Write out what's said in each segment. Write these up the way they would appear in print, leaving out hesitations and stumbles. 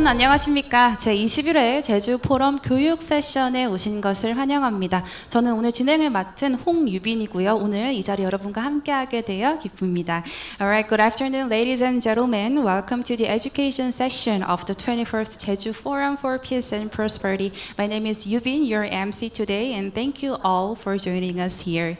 여러분 안녕하십니까. 제21회 제주 포럼 교육 세션에 오신 것을 환영합니다. 저는 오늘 진행을 맡은 홍유빈이고요. 오늘 이 자리 여러분과 함께하게 되어 기쁩니다. Alright, good afternoon, ladies and gentlemen. Welcome to the education session of the 21st Jeju Forum for Peace and Prosperity. My name is Yubin, your MC today, and thank you all for joining us here.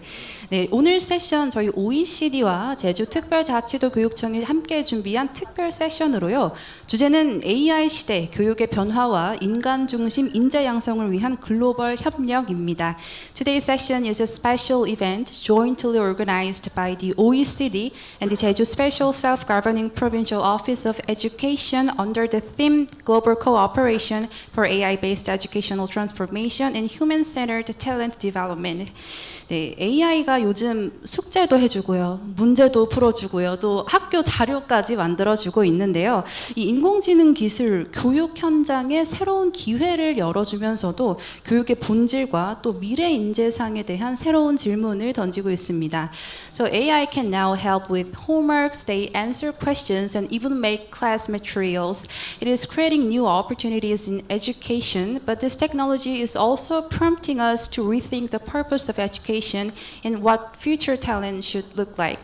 네, 오늘 세션 저희 OECD와 제주특별자치도 교육청이 함께 준비한 특별 세션으로요. 주제는 AI 시대 교육의 변화와 인간 중심 인재 양성을 위한 글로벌 협력입니다. Today's session is a special event jointly organized by the OECD and the Jeju Special Self-Governing Provincial Office of Education under the theme Global Cooperation for AI-based Educational Transformation and Human-Centered Talent Development. 네, AI가 요즘 숙제도 해주고요, 문제도 풀어주고요, 또 학교 자료까지 만들어주고 있는데요. 이 인공지능 기술 교육 현장에 새로운 기회를 열어주면서도 교육의 본질과 또 미래 인재상에 대한 새로운 질문을 던지고 있습니다. So AI can now help with homeworks, they answer questions and even make class materials. It is creating new opportunities in education, but this technology is also prompting us to rethink the purpose of education and what future talent should look like.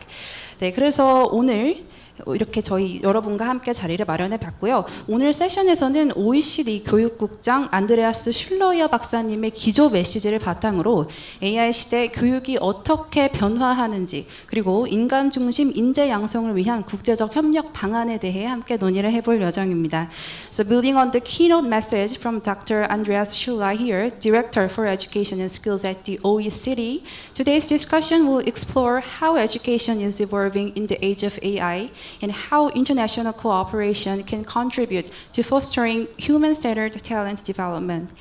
네, 그래서 오늘 이렇게 저희 여러분과 함께 자리를 마련해 봤고요. 오늘 세션에서는 OECD 교육국장 안드레아스 슐러이어 박사님의 기조 메시지를 바탕으로 AI 시대 교육이 어떻게 변화하는지, 그리고 인간 중심 인재 양성을 위한 국제적 협력 방안에 대해 함께 논의를 해볼 예정입니다. So building on the keynote message from Dr. Andreas SCHLEICHER, Director for Education and Skills at the OECD, today's discussion will explore how education is evolving in the age of AI and how international cooperation can contribute to fostering human-centered talent development.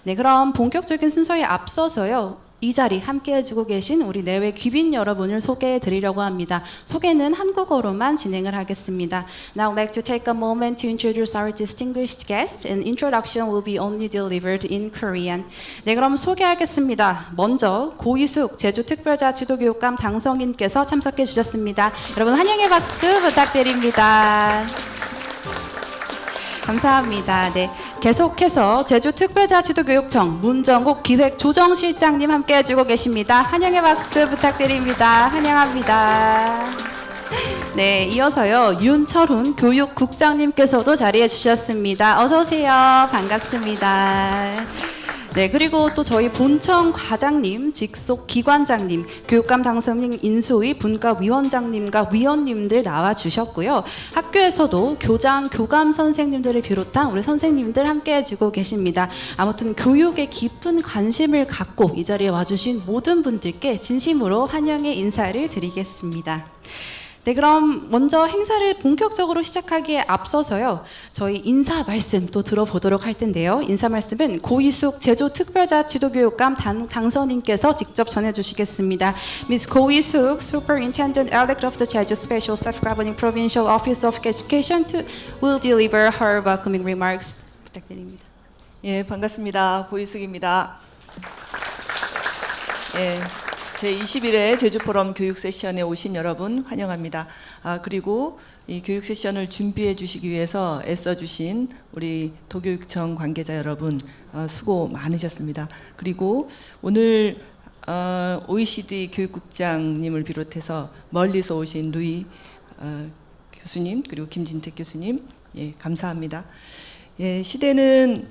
네, 그럼 본격적인 순서에 앞서서요. 이 자리 함께 해주고 계신 우리 내외 귀빈 여러분을 소개해 드리려고 합니다. 소개는 한국어로만 진행을 하겠습니다. Now I'd like to take a moment to introduce our distinguished guests, and introduction will be only delivered in Korean. 네, 그럼 소개하겠습니다. 먼저 고이숙 제주특별자치도교육감 당성인께서 참석해 주셨습니다. 여러분 환영의 박수 부탁드립니다. 감사합니다. 네, 계속해서 제주특별자치도교육청 문정국 기획조정실장님 함께 해주고 계십니다. 환영의 박수 부탁드립니다. 환영합니다. 네, 이어서요 윤철훈 교육국장님께서도 자리해 주셨습니다. 어서 오세요. 반갑습니다. 네, 그리고 또 저희 본청 과장님, 직속 기관장님, 교육감 당선인 인수위 분과위원장님과 위원님들 나와 주셨고요. 학교에서도 교장, 교감 선생님들을 비롯한 우리 선생님들 함께 해주고 계십니다. 아무튼 교육에 깊은 관심을 갖고 이 자리에 와주신 모든 분들께 진심으로 환영의 인사를 드리겠습니다. 네, 그럼 먼저 행사를 본격적으로 시작하기에 앞서서요, 저희 인사 말씀 또 들어보도록 할 텐데요. 인사 말씀은 고이숙 제주특별자치도교육감 당선인께서 직접 전해주시겠습니다. Ms. 고이숙, Superintendent Elect of the Jeju Special Self-Governing Provincial Office of Education will deliver her welcoming remarks. 부탁드립니다. 예, 반갑습니다. 고이숙입니다. 예. 제21회 제주포럼 교육 세션에 오신 여러분 환영합니다. 그리고 이 교육 세션을 준비해 주시기 위해서 애써 주신 우리 도교육청 관계자 여러분 수고 많으셨습니다. 그리고 오늘 OECD 교육국장님을 비롯해서 멀리서 오신 루이 교수님, 그리고 김진택 교수님, 예, 감사합니다. 예, 시대는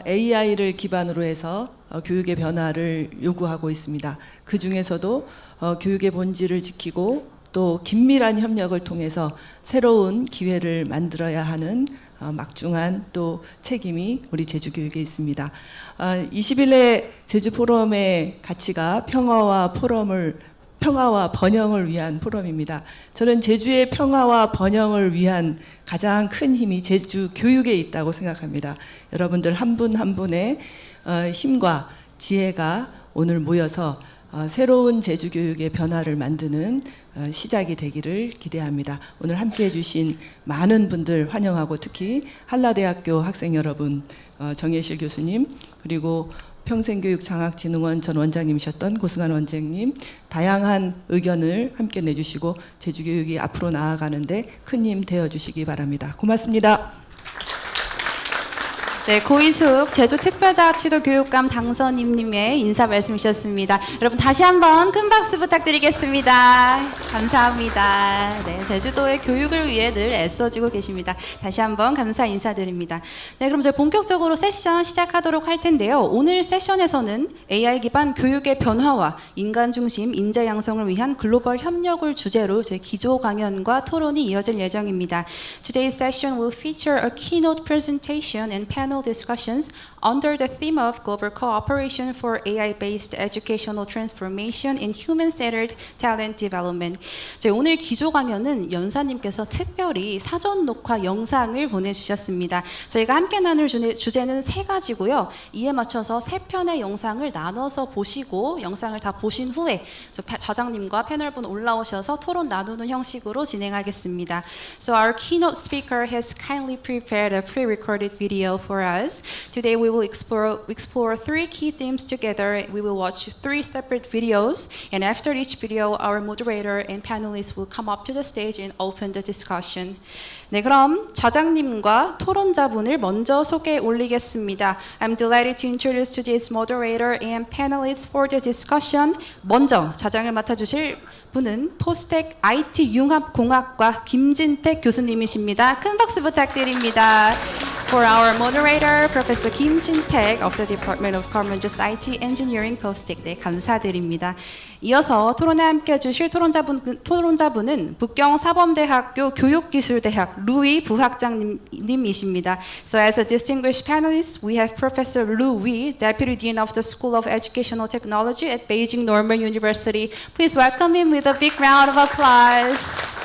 AI를 기반으로 해서 교육의 변화를 요구하고 있습니다. 그 중에서도 교육의 본질을 지키고 또 긴밀한 협력을 통해서 새로운 기회를 만들어야 하는 막중한 또 책임이 우리 제주교육에 있습니다. 20일에 제주포럼의 가치가 평화와 번영을 위한 포럼입니다. 저는 제주의 평화와 번영을 위한 가장 큰 힘이 제주 교육에 있다고 생각합니다. 여러분들 한 분 한 분의 힘과 지혜가 오늘 모여서 새로운 제주 교육의 변화를 만드는 시작이 되기를 기대합니다. 오늘 함께해 주신 많은 분들 환영하고, 특히 한라대학교 학생 여러분, 정예실 교수님, 그리고 평생교육장학진흥원 전 원장님이셨던 고승환 원장님, 다양한 의견을 함께 내주시고 제주교육이 앞으로 나아가는데 큰 힘 되어주시기 바랍니다. 고맙습니다. 네, 고이숙 제주특별자치도 교육감 당선인님의 인사 말씀 주셨습니다. 여러분 다시 한번 큰 박수 부탁드리겠습니다. 감사합니다. 네, 제주도의 교육을 위해 늘 애써주고 계십니다. 다시 한번 감사 인사드립니다. 네, 그럼 저희 본격적으로 세션 시작하도록 할 텐데요. 오늘 세션에서는 AI 기반 교육의 변화와 인간 중심 인재 양성을 위한 글로벌 협력을 주제로 저희 기조 강연과 토론이 이어질 예정입니다. Today's session will feature a keynote presentation and panel discussions under the theme of global cooperation for AI-based educational transformation and human-centered talent development. 저희 오늘 기조 강연은 연사님께서 특별히 사전 녹화 영상을 보내주셨습니다. 저희가 함께 나눌 주제는 3가지고요. 이에 맞춰서 3편의 영상을 나눠서 보시고 영상을 다 보신 후에 저장님과 패널분 올라오셔서 토론 나누는 형식으로 진행하겠습니다. So our keynote speaker has kindly prepared a pre-recorded video for us. Today we will explore 3 key themes together. We will watch 3 separate videos, and after each video, our moderator and panelists will come up to the stage and open the discussion. 네, 그럼 저장님과 토론자분을 먼저 소개 올리겠습니다. I'm delighted to introduce today's moderator and panelists for the discussion. 먼저 저장을 맡아주실 분은 포스텍 IT 융합공학과 김진택 교수님이십니다. 큰 박수 부탁드립니다. For our moderator, Professor Kim Jin-taek of the Department of Commerce IT Engineering, POSTECH. 네, 감사드립니다. 이어서 토론에 함께 해주실 토론자분은 북경사범대학교 교육기술대학 루이 부학장님이십니다. So as a distinguished panelist, we have Professor Lu Wei, Deputy Dean of the School of Educational Technology at Beijing Normal University. Please welcome him with a big round of applause.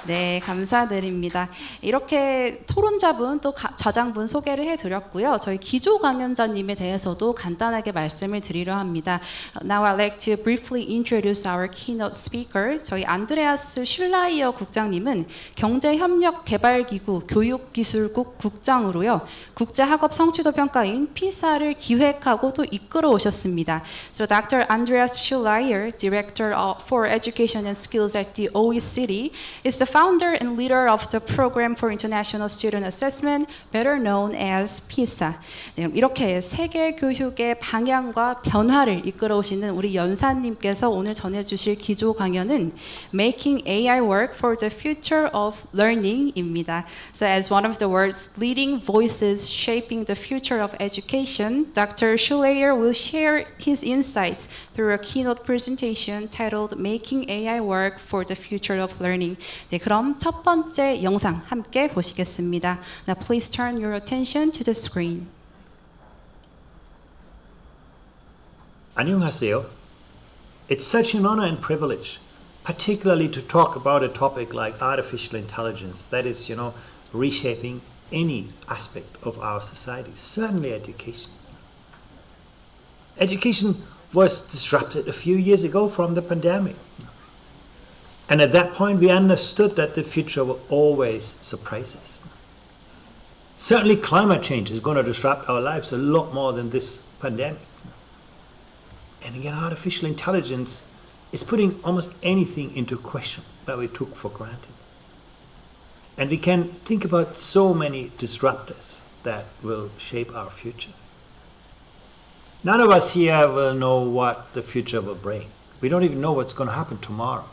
네, 감사드립니다. 이렇게 토론자분 또 저장분 소개를 해드렸고요. 저희 기조 강연자님에 대해서도 간단하게 말씀을 드리려 합니다. Now I'd like to briefly introduce our keynote speaker. 저희 안드레아스 슐라이어 국장님은 경제협력개발기구 교육기술국 국장으로요. 국제학업 성취도 평가인 피사를 기획하고 또 이끌어 오셨습니다. So Dr. Andreas Schleicher, Director for Education and Skills at the OECD, is the founder and leader of the Program for International Student Assessment, better known as PISA. 네, 이렇게 세계 교육의 방향과 변화를 이끌어 오시는 우리 연사님께서 오늘 전해주실 기조 강연은 Making AI Work for the Future of Learning입니다. So as one of the world's leading voices shaping the future of education, Dr. Schleicher will share his insights through a keynote presentation titled Making AI Work for the Future of Learning. 네, 그럼 첫 번째 영상 함께 보시겠습니다. Now please turn your attention to the screen. 안녕하세요. It's such an honor and privilege, particularly to talk about a topic like artificial intelligence that is, reshaping any aspect of our society, certainly education. Education was disrupted a few years ago from the pandemic. And at that point, we understood that the future will always surprise us. Certainly, climate change is going to disrupt our lives a lot more than this pandemic. And again, artificial intelligence is putting almost anything into question that we took for granted. And we can think about so many disruptors that will shape our future. None of us here will know what the future will bring. We don't even know what's going to happen tomorrow.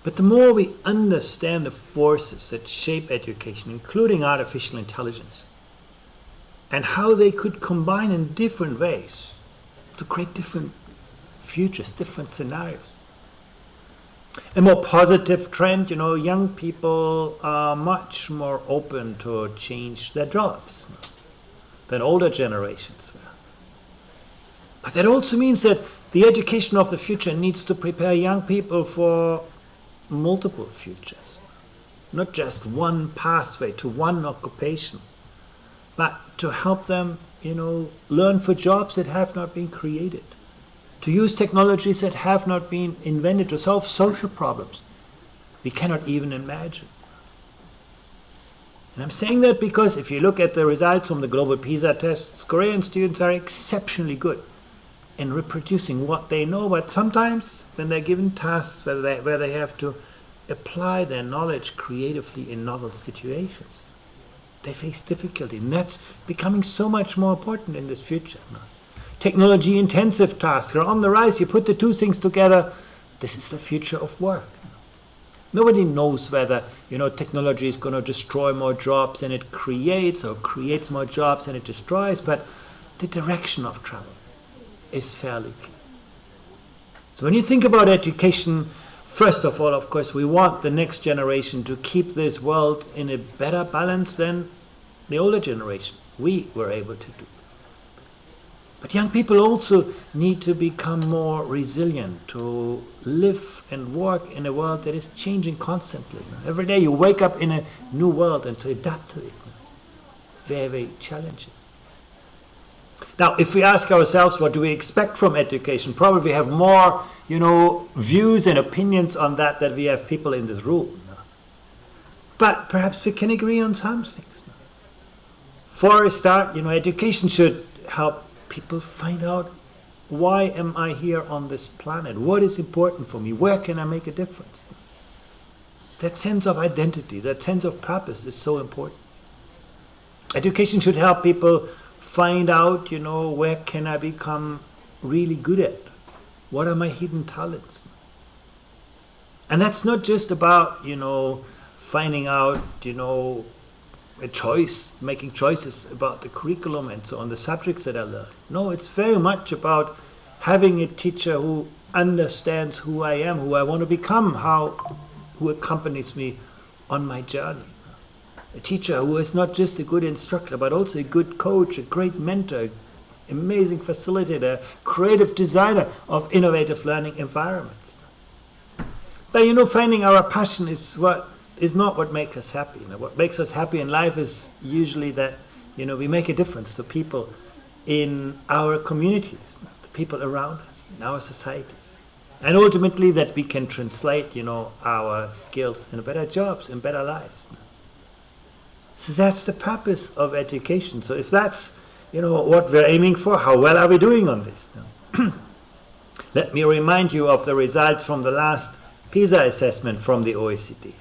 But the more we understand the forces that shape education, including artificial intelligence, and how they could combine in different ways to create different futures, different scenarios. A more positive trend, young people are much more open to change their jobs than older generations were. But that also means that the education of the future needs to prepare young people for multiple futures, not just one pathway to one occupation, but to help them, learn for jobs that have not been created, to use technologies that have not been invented to solve social problems we cannot even imagine. And I'm saying that because if you look at the results from the global PISA tests, Korean students are exceptionally good in reproducing what they know, but sometimes when they're given tasks where they have to apply their knowledge creatively in novel situations, they face difficulty, and that's becoming so much more important in this future. Technology-intensive tasks are on the rise. You put the two things together, this is the future of work. Nobody knows whether technology is going to destroy more jobs than it creates, or creates more jobs than it destroys, but the direction of travel is fairly clear. So when you think about education, first of all, of course, we want the next generation to keep this world in a better balance than the older generation we were able to do. But young people also need to become more resilient, to live and work in a world that is changing constantly. Every day you wake up in a new world, and to adapt to it, very, very challenging. Now, if we ask ourselves what do we expect from education, probably we have more, views and opinions on that than we have people in this room. But perhaps we can agree on some things. For a start, education should help people find out, why am I here on this planet? What is important for me? Where can I make a difference? That sense of identity, that sense of purpose is so important. Education should help people find out, where can I become really good at? What are my hidden talents? And that's not just about, finding out, a choice, making choices about the curriculum and so on, the subjects that I learn. No, it's very much about having a teacher who understands who I am, who I want to become, who accompanies me on my journey. A teacher who is not just a good instructor, but also a good coach, a great mentor, amazing facilitator, creative designer of innovative learning environments. But finding our passion is not what makes us happy. What makes us happy in life is usually that we make a difference to people in our communities, the people around us, in our societies, and ultimately that we can translate our skills into better jobs and better lives. So that's the purpose of education. So if that's what we're aiming for, how well are we doing on this? Let me remind you of the results from the last PISA assessment from the OECD.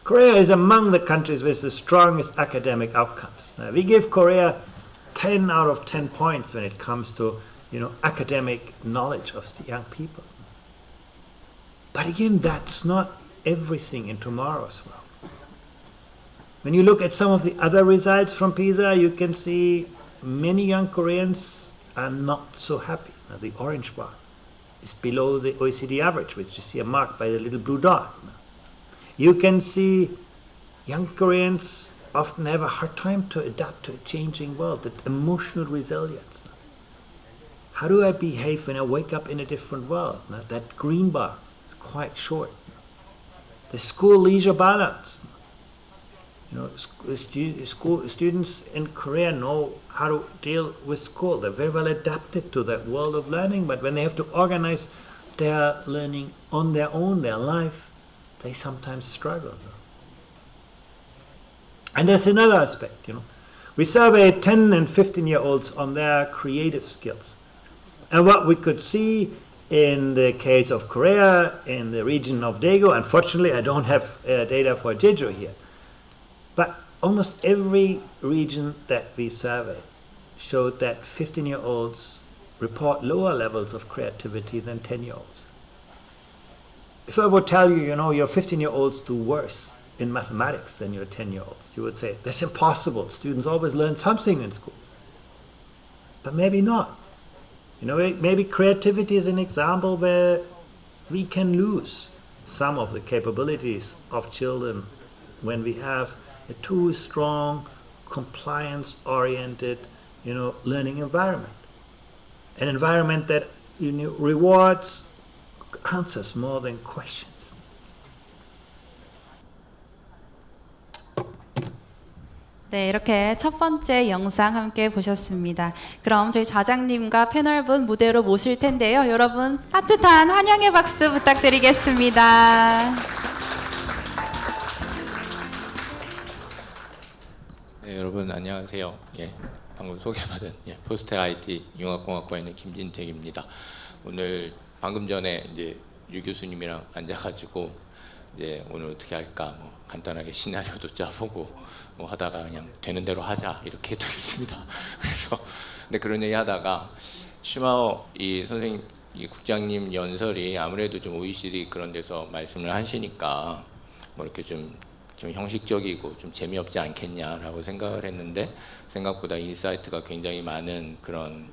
Korea is among the countries with the strongest academic outcomes. Now, we give Korea 10 out of 10 points when it comes to academic knowledge of the young people. But again, that's not everything in tomorrow's world. When you look at some of the other results from PISA, you can see many young Koreans are not so happy. Now, the orange bar is below the OECD average, which you see marked by the little blue dot. You can see young Koreans often have a hard time to adapt to a changing world, that emotional resilience. How do I behave when I wake up in a different world? Now, that green bar is quite short. The school-leisure balance. Students in Korea know how to deal with school. They're very well adapted to that world of learning, but when they have to organize their learning on their own, their life, they sometimes struggle. And there's another aspect, We surveyed 10 and 15-year-olds on their creative skills. And what we could see in the case of Korea, in the region of Daegu, unfortunately I don't have data for Jeju here, but almost every region that we surveyed showed that 15-year-olds report lower levels of creativity than 10-year-olds. If I would tell you, your 15-year-olds do worse in mathematics than your 10-year-olds, you would say, that's impossible. Students always learn something in school. But maybe not. Maybe creativity is an example where we can lose some of the capabilities of children when we have a too strong, compliance-oriented, learning environment. An environment that rewards answers more than questions. 네, 이렇게 첫 번째 영상 함께 보셨습니다. 그럼 저희 좌장님과 패널분 무대로 모실 텐데요. 여러분 따뜻한 환영의 박수 부탁드리겠습니다. 네, 여러분 안녕하세요. 방금 소개받은 포스텍 IT 융합공학과에 있는 김진택입니다. 오늘 방금 전에 이제 유 교수님이랑 앉아가지고 이제 오늘 어떻게 할까 뭐 간단하게 시나리오도 짜보고 뭐 하다가 그냥 되는 대로 하자 이렇게 됐습니다. 그래서 근데 그런 얘기 하다가 슈마오 이 선생님 이 국장님 연설이 아무래도 좀 OECD 그런 데서 말씀을 하시니까 뭐 이렇게 좀 형식적이고 좀 재미없지 않겠냐라고 생각을 했는데 생각보다 인사이트가 굉장히 많은 그런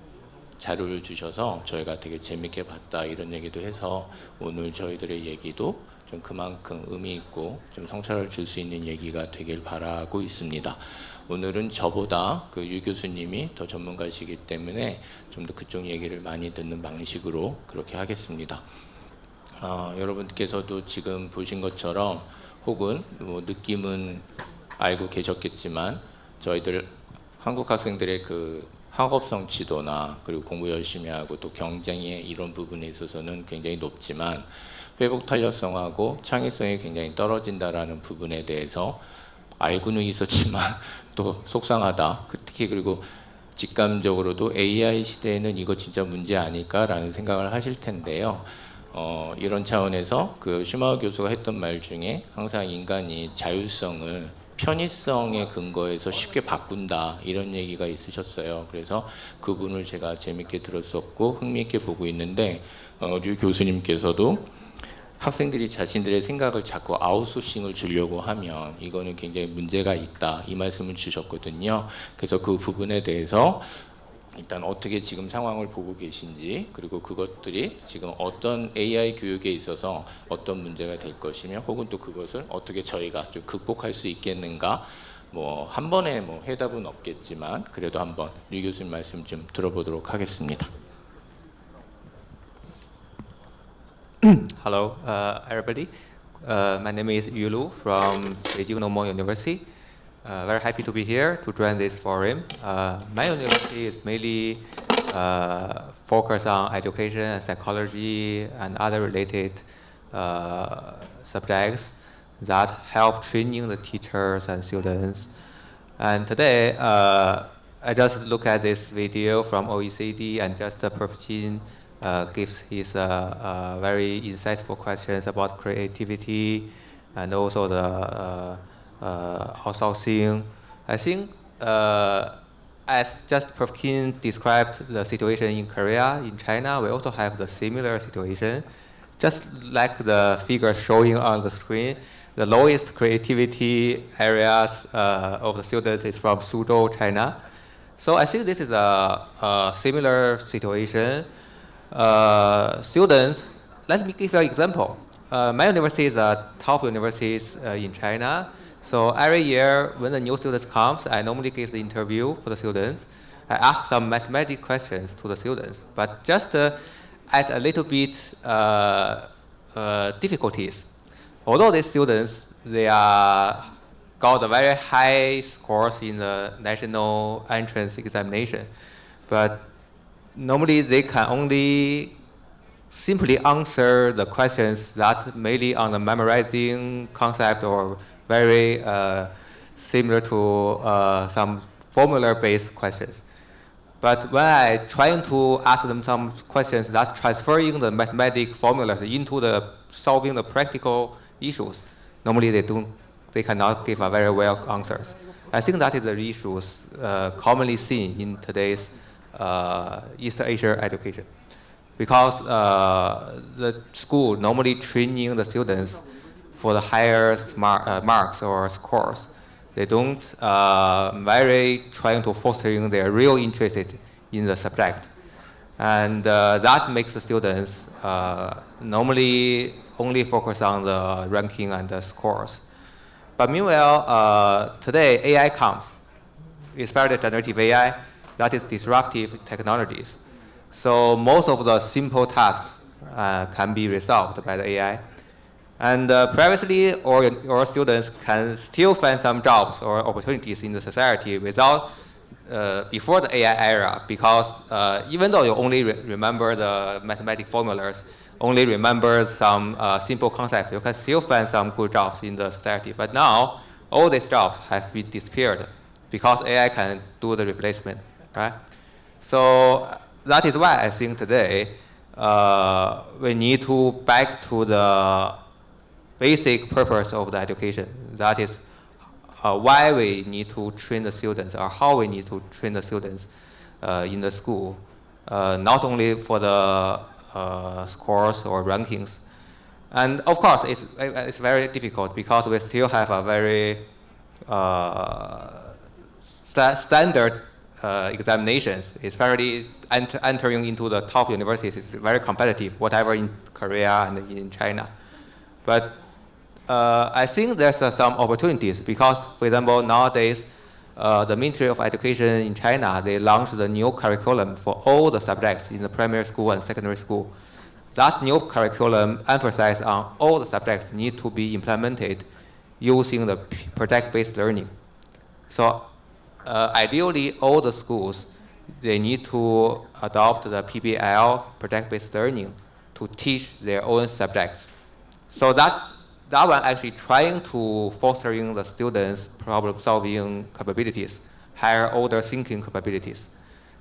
자료를 주셔서 저희가 되게 재밌게 봤다 이런 얘기도 해서 오늘 저희들의 얘기도 좀 그만큼 의미 있고 좀 성찰을 줄 수 있는 얘기가 되길 바라고 있습니다. 오늘은 저보다 그 유 교수님이 더 전문가시기 때문에 좀 더 그쪽 얘기를 많이 듣는 방식으로 그렇게 하겠습니다. 여러분께서도 지금 보신 것처럼 혹은 뭐 느낌은 알고 계셨겠지만 저희들 한국 학생들의 그 학업성 지도나 그리고 공부 열심히 하고 또 경쟁의 이런 부분에 있어서는 굉장히 높지만 회복 탄력성하고 창의성이 굉장히 떨어진다라는 부분에 대해서 알고는 있었지만 또 속상하다. 특히 그리고 직감적으로도 AI 시대에는 이거 진짜 문제 아닐까라는 생각을 하실 텐데요. 이런 차원에서 그 슈마우 교수가 했던 말 중에 항상 인간이 자율성을 편의성에 근거해서 쉽게 바꾼다 이런 얘기가 있으셨어요. 그래서 그분을 제가 재밌게 들었었고 흥미있게 보고 있는데 류 교수님께서도 학생들이 자신들의 생각을 자꾸 아웃소싱을 주려고 하면 이거는 굉장히 문제가 있다 이 말씀을 주셨거든요. 그래서 그 부분에 대해서 일단 어떻게 지금 상황을 보고 계신지 그리고 그것들이 지금 어떤 AI 교육에 있어서 어떤 문제가 될 것이며 혹은 또 그것을 어떻게 저희가 좀 극복할 수 있겠는가 뭐 한 번에 뭐 해답은 없겠지만 그래도 한번 류 교수님 말씀 좀 들어보도록 하겠습니다. Hello, everybody. My name is Yulu from Beijing Normal University. Very happy to be here to join this forum. My university is mainly focused on education, psychology, and other related subjects that help training the teachers and students. And today, I just look at this video from OECD and just Provincial gives his very insightful questions about creativity and also the outsourcing. I think as just Provincial described the situation in Korea, in China, we also have the similar situation. Just like the figure showing on the screen, the lowest creativity areas of the students is from Suzhou, China. So I think this is a similar situation. Students, let me give you an example. My university is a top university in China. So every year when the new students comes, I normally give the interview for the students. I ask some mathematics questions to the students, but just add a little bit difficulties. Although these students, they got a very high scores in the national entrance examination, but normally they can only simply answer the questions that mainly on the memorizing concept or very similar to some formula-based questions. But when I trying to ask them some questions that's transferring the mathematical formulas into the solving the practical issues, normally they cannot give a very well answers. I think that is the issues commonly seen in today's East Asia education, because the school normally training the students for the higher marks or scores. They don't very trying to fostering their real interest in the subject, and that makes the students normally only focus on the ranking and the scores. But meanwhile, today AI comes, especially generative AI, that is disruptive technologies. So most of the simple tasks can be resolved by the AI. And previously, our students can still find some jobs or opportunities in the society without before the AI era, because even though you only remember the mathematical formulas, only remember some simple concepts, you can still find some good jobs in the society. But now, all these jobs have been disappeared because AI can do the replacement, right? So that is why I think today we need to back to the basic purpose of the education. That is why we need to train the students, or how we need to train the students in the school, not only for the scores or rankings. And of course, it's very difficult because we still have a very standard examinations. It's very entering into the top universities is very competitive, whatever in Korea and in China. But I think there's some opportunities because, for example, nowadays the Ministry of Education in China, they launched the new curriculum for all the subjects in the primary school and secondary school. That new curriculum emphasizes on all the subjects need to be implemented using the project-based learning. So ideally, all the schools, they need to adopt the PBL, project-based learning, to teach their own subjects. So that one actually trying to fostering the students' problem-solving capabilities, higher order thinking capabilities.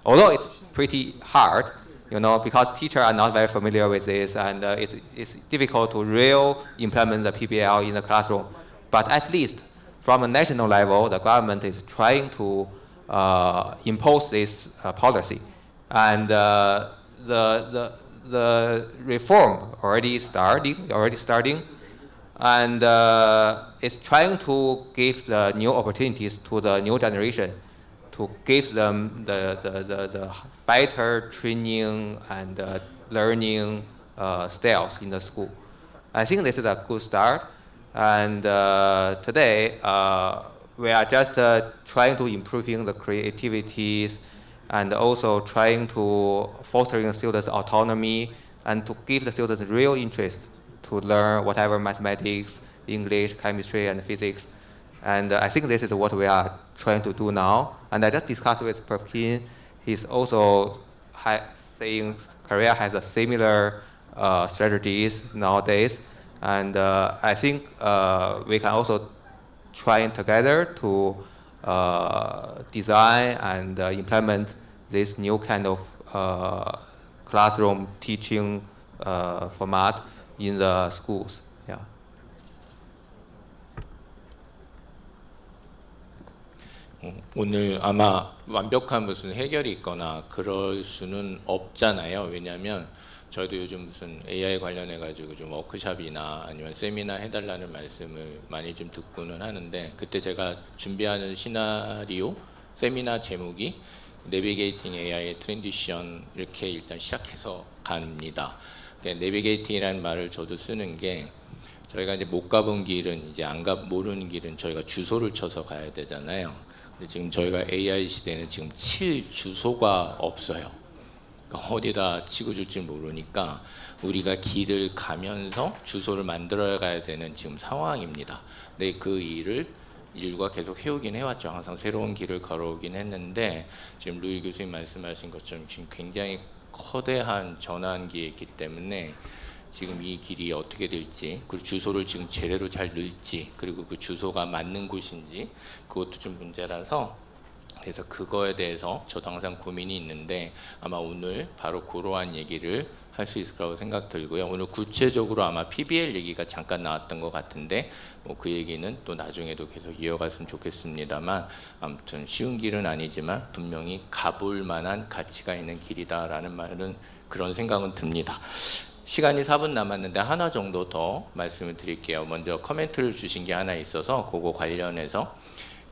Although it's pretty hard, because teachers are not very familiar with this, and it's difficult to really implement the PBL in the classroom. But at least from a national level, the government is trying to impose this policy, and the reform already starting, and it's trying to give the new opportunities to the new generation, to give them the better training and learning styles in the school. I think this is a good start. And today, we are just trying to improving the creativities and also trying to fostering students' autonomy and to give the students real interest to learn whatever mathematics, English, chemistry, and physics. And I think this is what we are trying to do now. And I just discussed with Prof. Kim. He's also saying Korea has a similar strategies nowadays. And I think we can also try together to design and implement this new kind of classroom teaching format in the schools. Yeah. 오늘 아마 완벽한 무슨 해결이 있거나 그럴 수는 없잖아요. 왜냐하면 저희도 요즘 무슨 AI 관련해 가지고 좀 워크숍이나 아니면 세미나 해달라는 말씀을 많이 좀 듣고는 하는데, 그때 제가 준비하는 시나리오 세미나 제목이 내비게이팅 AI 트랜지션 이렇게 일단 시작해서 갑니다. 그러니까 내비게이팅이라는 말을 저도 쓰는 게, 저희가 이제 못 가본 길은 이제 모르는 길은 저희가 주소를 쳐서 가야 되잖아요. 근데 지금 저희가 AI 시대는 지금 칠 주소가 없어요. 어디다 치고 줄지 모르니까 우리가 길을 가면서 주소를 만들어 가야 되는 지금 상황입니다. 근데 그 일을 인류가 계속 해오긴 해왔죠. 항상 새로운 길을 걸어오긴 했는데, 지금 루이 교수님 말씀하신 것처럼 지금 굉장히 거대한 전환기에 있기 때문에 지금 이 길이 어떻게 될지, 그리고 주소를 지금 제대로 잘 넣을지, 그리고 그 주소가 맞는 곳인지 그것도 좀 문제라서, 그래서 그거에 대해서 저도 항상 고민이 있는데 아마 오늘 바로 그러한 얘기를 할 수 있을 거라고 생각 들고요. 오늘 구체적으로 아마 PBL 얘기가 잠깐 나왔던 것 같은데 뭐 그 얘기는 또 나중에도 계속 이어갔으면 좋겠습니다만, 아무튼 쉬운 길은 아니지만 분명히 가볼 만한 가치가 있는 길이다라는 말은 그런 생각은 듭니다. 시간이 4분 남았는데 하나 정도 더 말씀을 드릴게요. 먼저 코멘트를 주신 게 하나 있어서 그거 관련해서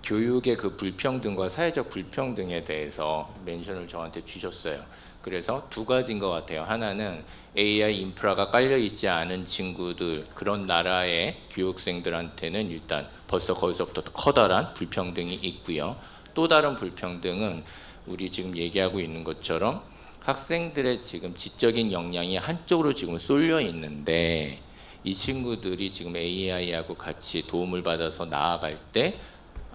교육의 그 불평등과 사회적 불평등에 대해서 멘션을 저한테 주셨어요. 그래서 두 가지인 것 같아요. 하나는 AI 인프라가 깔려있지 않은 친구들, 그런 나라의 교육생들한테는 일단 벌써 거기서부터 커다란 불평등이 있고요. 또 다른 불평등은 우리 지금 얘기하고 있는 것처럼 학생들의 지금 지적인 역량이 한쪽으로 지금 쏠려 있는데, 이 친구들이 지금 AI하고 같이 도움을 받아서 나아갈 때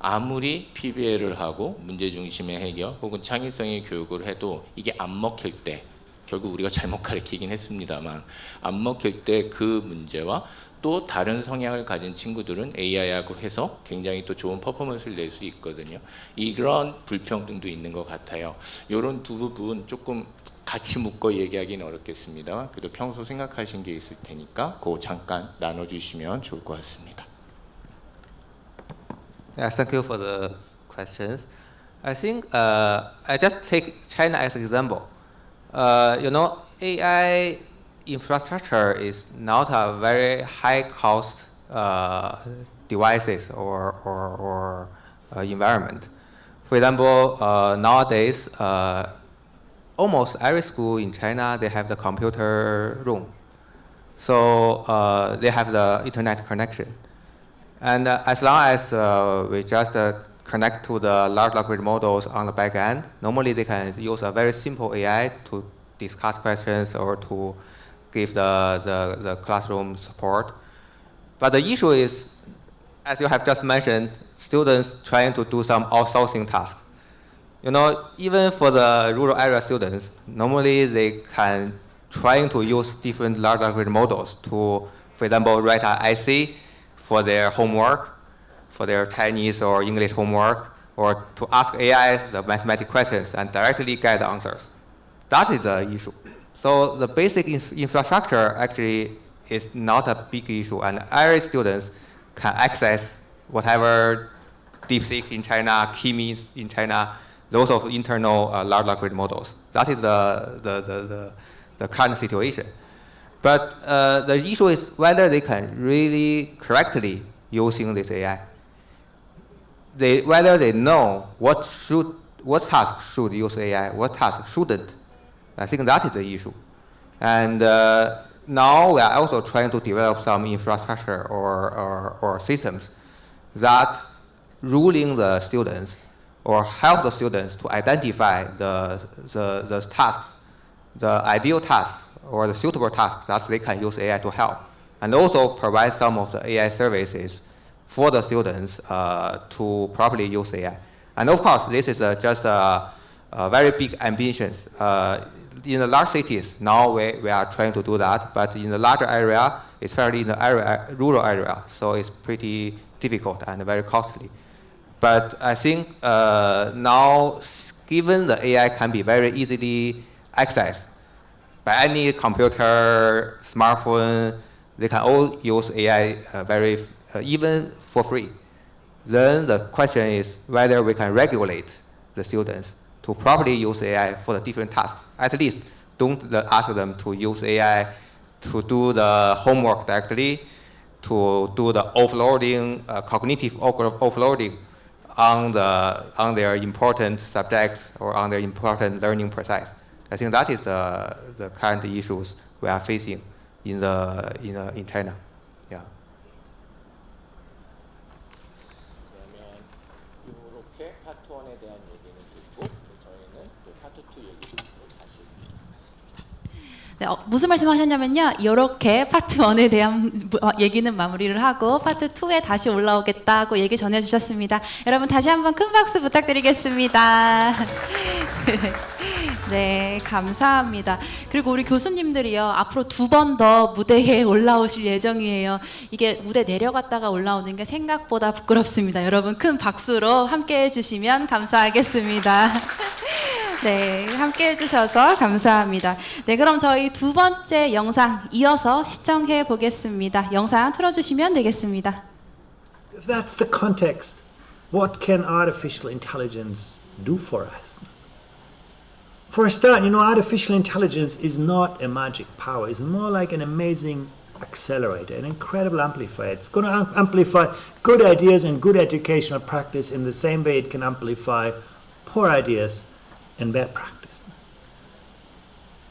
아무리 PBL을 하고 문제중심의 해결 혹은 창의성의 교육을 해도 이게 안 먹힐 때, 결국 우리가 잘못 가르치긴 했습니다만 안 먹힐 때 그 문제와 또 다른 성향을 가진 친구들은 AI하고 해서 굉장히 또 좋은 퍼포먼스를 낼 수 있거든요. 이런 불평등도 있는 것 같아요. 이런 두 부분 조금 같이 묶어 얘기하기는 어렵겠습니다. 그래도 평소 생각하신 게 있을 테니까 그거 잠깐 나눠주시면 좋을 것 같습니다. Yeah, thank you for the questions. I think I just take China as an example. AI infrastructure is not a very high cost devices or environment. For example, nowadays, almost every school in China, they have the computer room. So they have the internet connection. And as long as we just connect to the large language models on the back end, normally they can use a very simple AI to discuss questions or to give the classroom support. But the issue is, as you have just mentioned, students trying to do some outsourcing tasks. Even for the rural area students, normally they can trying to use different large language models to, for example, write an essay for their homework, for their Chinese or English homework, or to ask AI the mathematical questions and directly get the answers. That is the issue. So the basic infrastructure actually is not a big issue, and every students can access whatever DeepSeek in China, Kimi in China, those of internal large language models. That is the current situation. But the issue is whether they can really correctly using this AI. Whether they know what task should use AI, what task shouldn't. I think that is the issue. And now we are also trying to develop some infrastructure or systems that ruling the students or help the students to identify the tasks, the ideal tasks or the suitable tasks that they can use AI to help, and also provide some of the AI services for the students to properly use AI. And of course, this is just a very big ambitions. In the large cities, now we are trying to do that, but in the larger area, especially in the rural area, so it's pretty difficult and very costly. But I think now, given the AI can be very easily accessed by any computer, smartphone, they can all use AI even for free. Then the question is whether we can regulate the students to properly use AI for the different tasks. At least don't ask them to use AI to do the homework directly, to do the offloading, cognitive offloading on their important subjects or on their important learning process. I think that is the current issues we are facing in China. Yeah. 그러면 이렇게 파트 1에 대한 얘기는 듣고 저희는 파트 2 얘기로 다시 네, 무슨 말씀하셨냐면요. 이렇게 파트 1에 대한 얘기는 마무리를 하고 파트 2에 다시 올라오겠다고 얘기 전해주셨습니다. 여러분 다시 한번 큰 박수 부탁드리겠습니다. 네, 감사합니다. 그리고 우리 교수님들이요, 앞으로 2번 더 무대에 올라오실 예정이에요. 이게 무대 내려갔다가 올라오는 게 생각보다 부끄럽습니다. 여러분 큰 박수로 함께 해주시면 감사하겠습니다. 네, 함께 해주셔서 감사합니다. 네, 그럼 저희 2번째 영상 이어서 시청해 보겠습니다. 영상 틀어주시면 되겠습니다. If that's the context, what can artificial intelligence do for us? For a start, artificial intelligence is not a magic power. It's more like an amazing accelerator, an incredible amplifier. It's going to amplify good ideas and good educational practice in the same way it can amplify poor ideas and bad practice.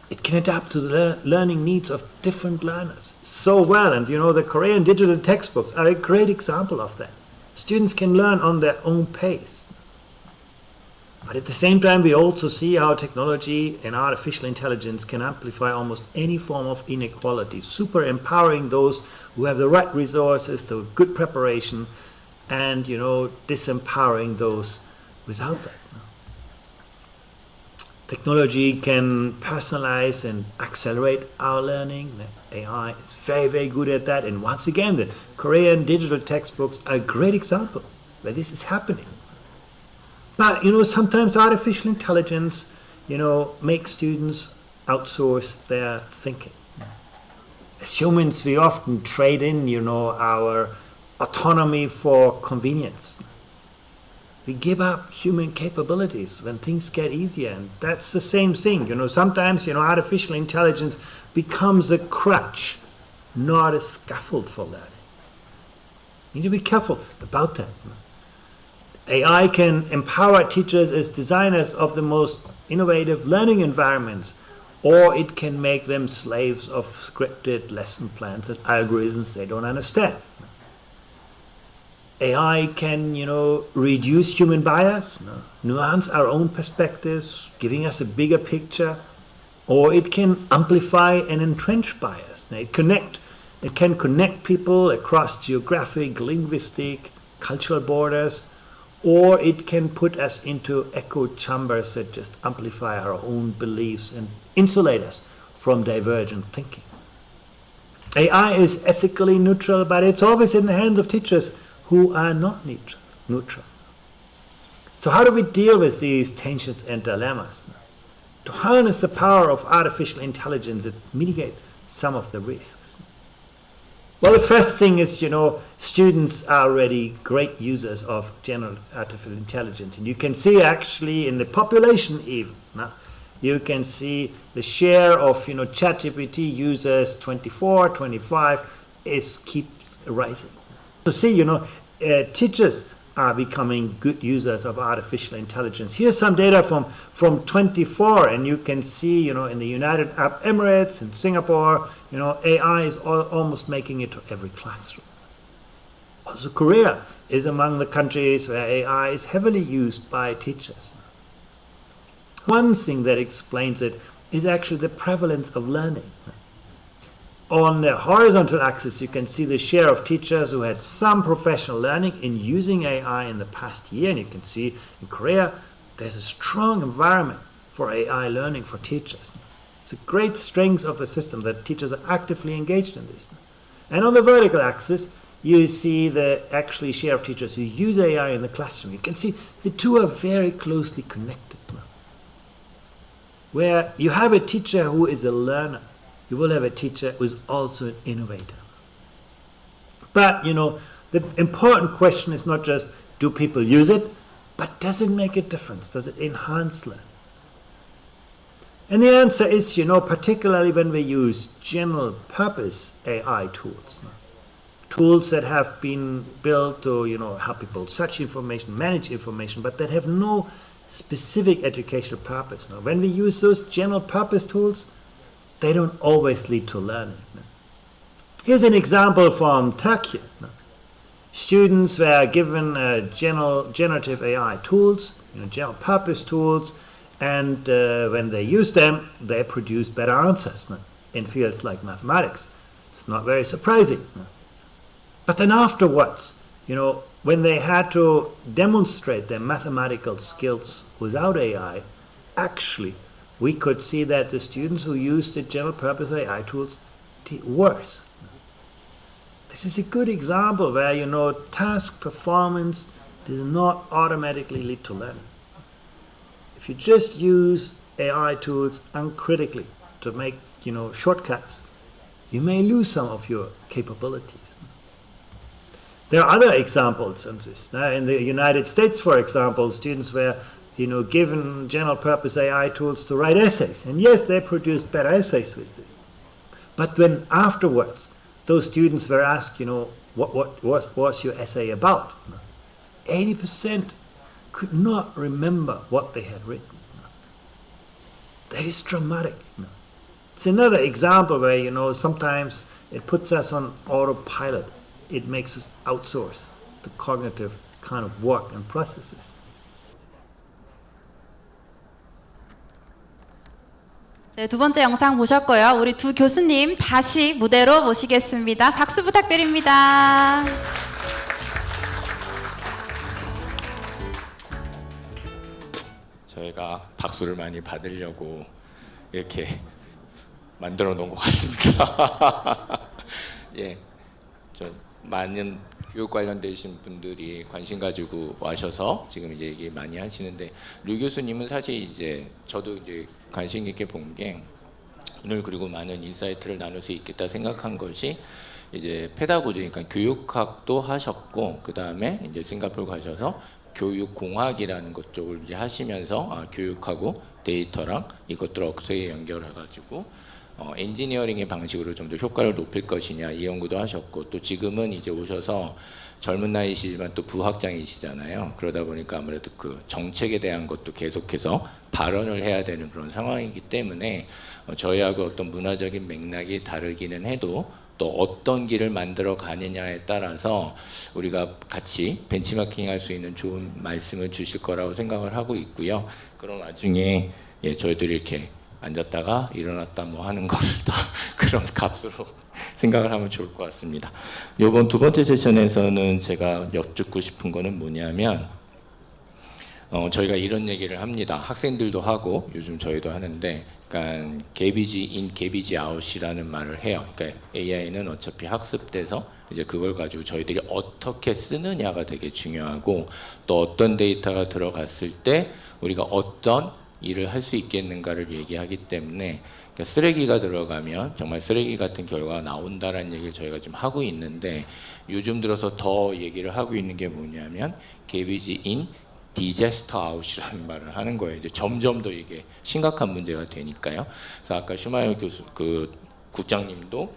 It can adapt to the learning needs of different learners so well. And the Korean digital textbooks are a great example of that. Students can learn on their own pace. But at the same time, we also see how technology and artificial intelligence can amplify almost any form of inequality, super empowering those who have the right resources, the good preparation, and disempowering those without that. Technology can personalize and accelerate our learning. AI is very, very good at that. And once again, the Korean digital textbooks are a great example where this is happening. But sometimes artificial intelligence makes students outsource their thinking. As humans, we often trade in, our autonomy for convenience. We give up human capabilities when things get easier, and that's the same thing. Sometimes, artificial intelligence becomes a crutch, not a scaffold for learning. You need to be careful about that. AI can empower teachers as designers of the most innovative learning environments, or it can make them slaves of scripted lesson plans and algorithms they don't understand. AI can, reduce human bias, nuance our own perspectives, giving us a bigger picture, or it can amplify and entrench bias. It can connect people across geographic, linguistic, cultural borders, or it can put us into echo chambers that just amplify our own beliefs and insulate us from divergent thinking. AI is ethically neutral, but it's always in the hands of teachers who are not neutral. So how do we deal with these tensions and dilemmas? To harness the power of artificial intelligence and mitigate some of the risks. Well, the first thing is, students are already great users of general artificial intelligence. And you can see actually in the population even, you can see the share of, ChatGPT users 24, 25 keeps rising. To see, teachers are becoming good users of artificial intelligence. Here's some data from 24, and you can see, in the United Arab Emirates and Singapore, AI is almost making it to every classroom. Also, Korea is among the countries where AI is heavily used by teachers. One thing that explains it is actually the prevalence of learning. On the horizontal axis, you can see the share of teachers who had some professional learning in using AI in the past year. And you can see in Korea, there's a strong environment for AI learning for teachers. It's a great strength of the system that teachers are actively engaged in this. And on the vertical axis, you see the actually share of teachers who use AI in the classroom. You can see the two are very closely connected. Where you have a teacher who is a learner, you will have a teacher who is also an innovator. But, the important question is not just, do people use it, but does it make a difference? Does it enhance learning? And the answer is, particularly when we use general purpose AI tools. Tools that have been built to, help people search information, manage information, but that have no specific educational purpose. Now, when we use those general purpose tools, they don't always lead to learning. Here's an example from Turkey. Students were given generative AI tools, general purpose tools, and when they use them, they produce better answers in fields like mathematics. It's not very surprising. But then afterwards, when they had to demonstrate their mathematical skills without AI, actually, we could see that the students who used the general purpose AI tools did worse. This is a good example where, task performance does not automatically lead to learning. If you just use AI tools uncritically to make, shortcuts, you may lose some of your capabilities. There are other examples of this. In the United States, for example, students were given general purpose AI tools to write essays. And yes, they produced better essays with this. But when afterwards, those students were asked, what was your essay about? 80% could not remember what they had written. That is dramatic. It's another example where, sometimes it puts us on autopilot. It makes us outsource the cognitive kind of work and processes. 네, 두 번째 영상 보셨고요. 우리 두 교수님 다시 무대로 모시겠습니다. 박수 부탁드립니다. 저희가 박수를 많이 받으려고 이렇게 만들어 놓은 것 같습니다. 예, 많은 교육 관련되신 분들이 관심 가지고 와셔서 지금 이제 얘기 많이 하시는데, 류 교수님은 사실 이제 저도 이제 관심 있게 본 게 오늘 그리고 많은 인사이트를 나눌 수 있겠다 생각한 것이 이제 페다고지, 그러니까 교육학도 하셨고 그 다음에 이제 싱가포르 가셔서 교육공학이라는 것 쪽을 이제 하시면서 교육하고 데이터랑 이것들을 어떻게 연결해가지고 엔지니어링의 방식으로 좀 더 효과를 높일 것이냐 이 연구도 하셨고 또 지금은 이제 오셔서 젊은 나이시지만 또 부학장이시잖아요. 그러다 보니까 아무래도 그 정책에 대한 것도 계속해서 발언을 해야 되는 그런 상황이기 때문에 저희하고 어떤 문화적인 맥락이 다르기는 해도 또 어떤 길을 만들어 가느냐에 따라서 우리가 같이 벤치마킹 할 수 있는 좋은 말씀을 주실 거라고 생각을 하고 있고요. 그런 와중에 저희들이 이렇게 앉았다가 일어났다 뭐 하는 거를 다 그런 값으로 생각을 하면 좋을 것 같습니다. 이번 두 번째 세션에서는 제가 여쭙고 싶은 거는 뭐냐면 저희가 이런 얘기를 합니다. 학생들도 하고 요즘 저희도 하는데 그러니까 개비지 인 개비지 아웃이라는 말을 해요. 그러니까 AI는 어차피 학습돼서 이제 그걸 가지고 저희들이 어떻게 쓰느냐가 되게 중요하고 또 어떤 데이터가 들어갔을 때 우리가 어떤 일을 할 수 있겠는가를 얘기하기 때문에 그러니까 쓰레기가 들어가면 정말 쓰레기 같은 결과가 나온다라는 얘기를 저희가 지금 하고 있는데 요즘 들어서 더 얘기를 하고 있는 게 뭐냐면 개비지 인 디제스터 아웃이라는 말을 하는 거예요. 이제 점점 더 이게 심각한 문제가 되니까요. 그래서 아까 슈마이어 교수 그 국장님도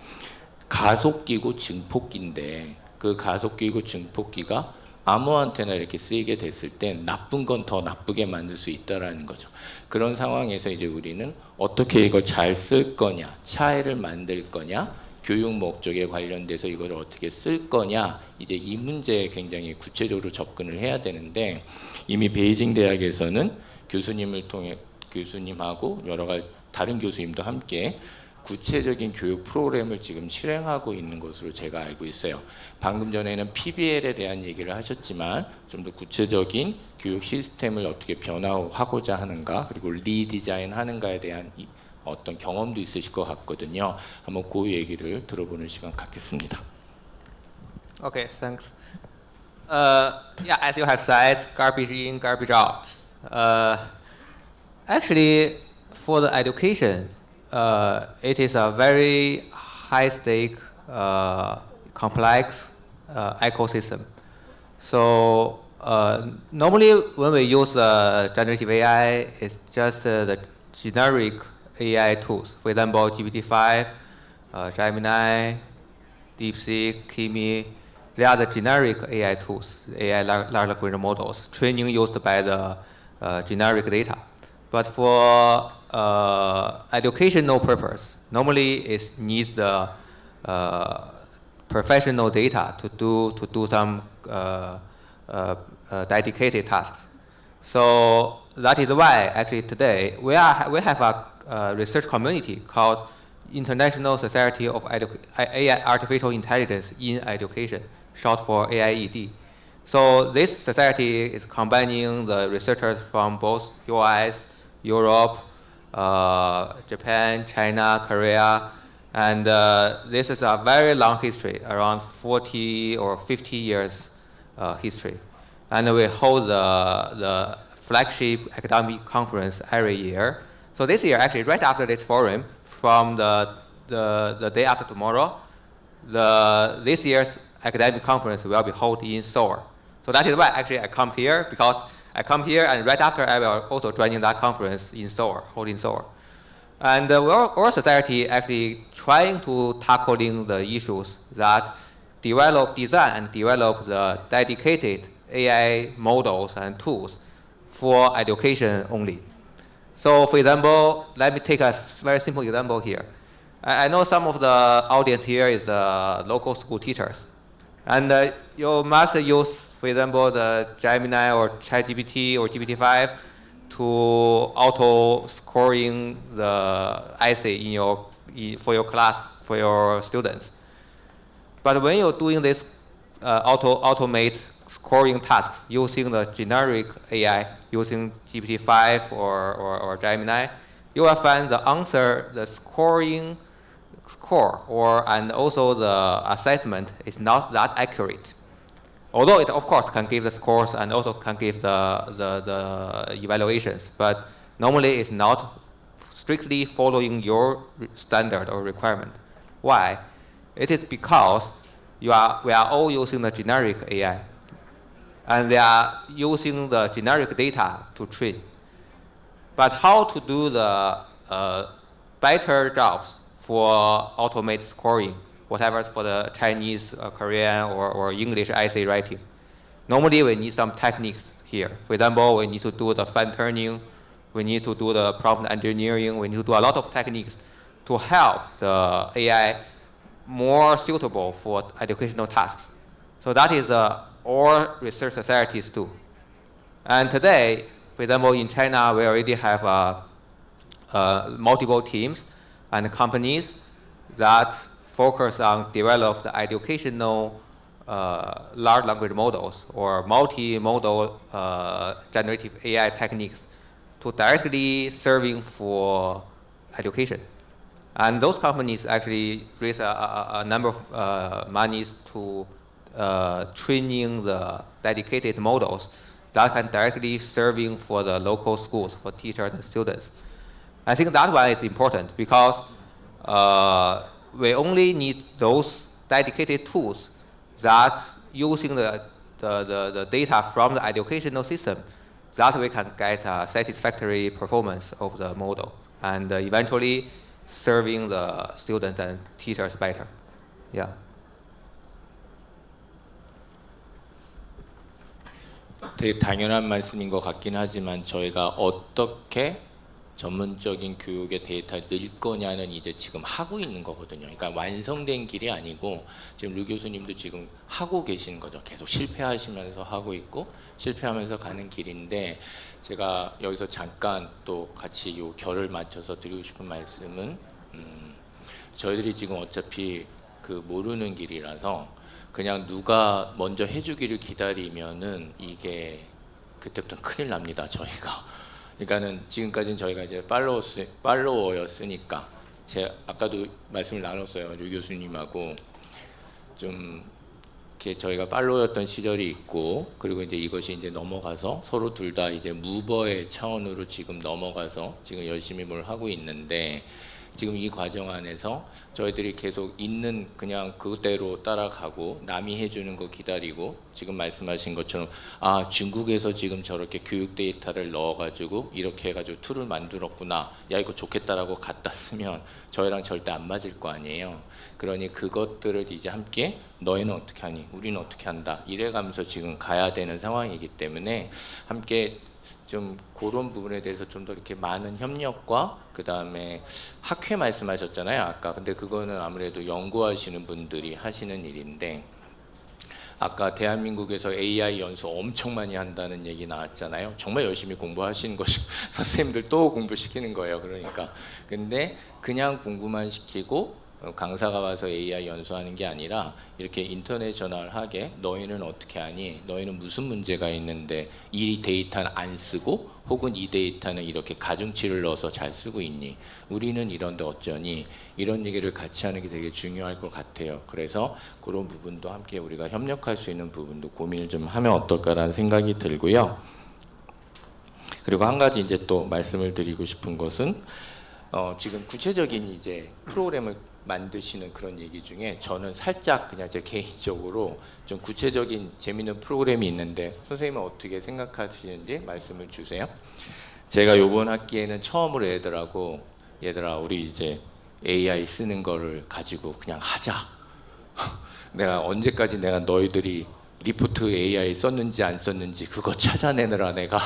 가속기고 증폭기인데 그 가속기고 증폭기가 아무한테나 이렇게 쓰이게 됐을 때 나쁜 건 더 나쁘게 만들 수 있다라는 거죠. 그런 상황에서 이제 우리는 어떻게 이걸 잘 쓸 거냐, 차이를 만들 거냐, 교육 목적에 관련돼서 이걸 어떻게 쓸 거냐, 이제 이 문제에 굉장히 구체적으로 접근을 해야 되는데 이미 베이징 대학에서는 교수님을 통해 교수님하고 여러 가지 다른 교수님도 함께 구체적인 교육 프로그램을 지금 실행하고 있는 것으로 제가 알고 있어요. 방금 전에는 PBL에 대한 얘기를 하셨지만 좀 더 구체적인 교육 시스템을 어떻게 변화하고자 하는가 그리고 리디자인 하는가에 대한 어떤 경험도 있으실 것 같거든요. 한번 그 얘기를 들어보는 시간 갖겠습니다. Okay, thanks. Yeah, as you have said, garbage in, garbage out. Actually, for the education, it is a very high-stake, complex ecosystem. So normally, when we use generative AI, it's just the generic AI tools. For example, GPT-5, Gemini, DeepSeek, Kimi. They are the generic AI tools, AI large language models, training used by the generic data. But for educational purpose, normally it needs the professional data to do some dedicated tasks. So that is why actually today we have a research community called International Society of AI Artificial Intelligence in Education, short for AIED. So this society is combining the researchers from both US, Europe, Japan, China, Korea, and this is a very long history, around 40 or 50 years history. And we hold the flagship academic conference every year. So this year, actually, right after this forum, from the day after tomorrow, this year's academic conference will be held in Seoul. So that is why actually I come here, because I come here and right after I will also join that conference in Seoul, held in Seoul. And our society actually trying to tackling the issues that design and develop the dedicated AI models and tools for education only. So for example, let me take a very simple example here. I know some of the audience here is local school teachers. And you must use, for example, the Gemini or ChatGPT or GPT-5 to auto-scoring the essay for your class, for your students. But when you're doing this automate scoring tasks using the generic AI, using GPT-5 or Gemini, you will find the answer, the score, and also the assessment is not that accurate. Although it, of course, can give the scores and also can give the evaluations, but normally it's not strictly following your standard or requirement. Why? It is because we are all using the generic AI, and they are using the generic data to train. But how to do the better jobs for automated scoring, whatever for the Chinese, Korean, or English essay writing? Normally, we need some techniques here. For example, we need to do the fan turning, we need to do the prompt engineering, we need to do a lot of techniques to help the AI more suitable for educational tasks. So that is all research societies do. And today, for example, in China, we already have multiple teams and companies that focus on develop the educational large language models or multimodal generative AI techniques to directly serving for education. And those companies actually raise a number of monies to training the dedicated models that can directly serving for the local schools, for teachers and students. I think that one is important because we only need those dedicated tools that using the data from the educational system that we can get a satisfactory performance of the model and eventually serving the students and teachers better. Yeah. 되게 당연한 말씀인 것 같긴 하지만 저희가 어떻게 전문적인 교육의 데이터를 늘 거냐는 이제 지금 하고 있는 거거든요. 그러니까 완성된 길이 아니고 지금 류 교수님도 지금 하고 계신 거죠. 계속 실패하시면서 하고 있고 실패하면서 가는 길인데 제가 여기서 잠깐 또 같이 요 결을 맞춰서 드리고 싶은 말씀은 저희들이 지금 어차피 그 모르는 길이라서 그냥 누가 먼저 해주기를 기다리면은 이게 그때부터 큰일 납니다. 저희가. 그러니까는 지금까지는 저희가 이제 팔로워였으니까 제가 아까도 말씀을 나눴어요. 류 교수님하고 좀 이렇게 저희가 팔로워였던 시절이 있고 그리고 이제 이것이 이제 넘어가서 서로 둘 다 이제 무버의 차원으로 지금 넘어가서 지금 열심히 뭘 하고 있는데 지금 이 과정 안에서 저희들이 계속 있는 그냥 그대로 따라가고 남이 해주는 거 기다리고 지금 말씀하신 것처럼 아 중국에서 지금 저렇게 교육 데이터를 넣어가지고 이렇게 해가지고 툴을 만들었구나 야 이거 좋겠다라고 갖다 쓰면 저희랑 절대 안 맞을 거 아니에요. 그러니 그것들을 이제 함께 너희는 어떻게 하니 우리는 어떻게 한다 이래가면서 지금 가야 되는 상황이기 때문에 함께 좀 그런 부분에 대해서 좀 더 이렇게 많은 협력과 그 다음에 학회 말씀하셨잖아요 아까. 근데 그거는 아무래도 연구하시는 분들이 하시는 일인데 아까 대한민국에서 AI 연수 엄청 많이 한다는 얘기 나왔잖아요. 정말 열심히 공부하시는 것이 선생님들 또 공부시키는 거예요. 그러니까 근데 그냥 공부만 시키고 강사가 와서 AI 연수하는 게 아니라 이렇게 인터내셔널하게 너희는 어떻게 하니? 너희는 무슨 문제가 있는데 이 데이터는 안 쓰고 혹은 이 데이터는 이렇게 가중치를 넣어서 잘 쓰고 있니? 우리는 이런데 어쩌니? 이런 얘기를 같이 하는 게 되게 중요할 것 같아요. 그래서 그런 부분도 함께 우리가 협력할 수 있는 부분도 고민을 좀 하면 어떨까라는 생각이 들고요. 그리고 한 가지 이제 또 말씀을 드리고 싶은 것은 지금 구체적인 이제 프로그램을 만드시는 그런 얘기 중에 저는 살짝 그냥 제 개인적으로 좀 구체적인 재미있는 프로그램이 있는데 선생님은 어떻게 생각하시는지 말씀을 주세요. 제가 요번 학기에는 처음으로 애들하고 얘들아 우리 이제 AI 쓰는 거를 가지고 그냥 하자. 내가 언제까지 내가 너희들이 리포트 AI 썼는지 안 썼는지 그거 찾아내느라 내가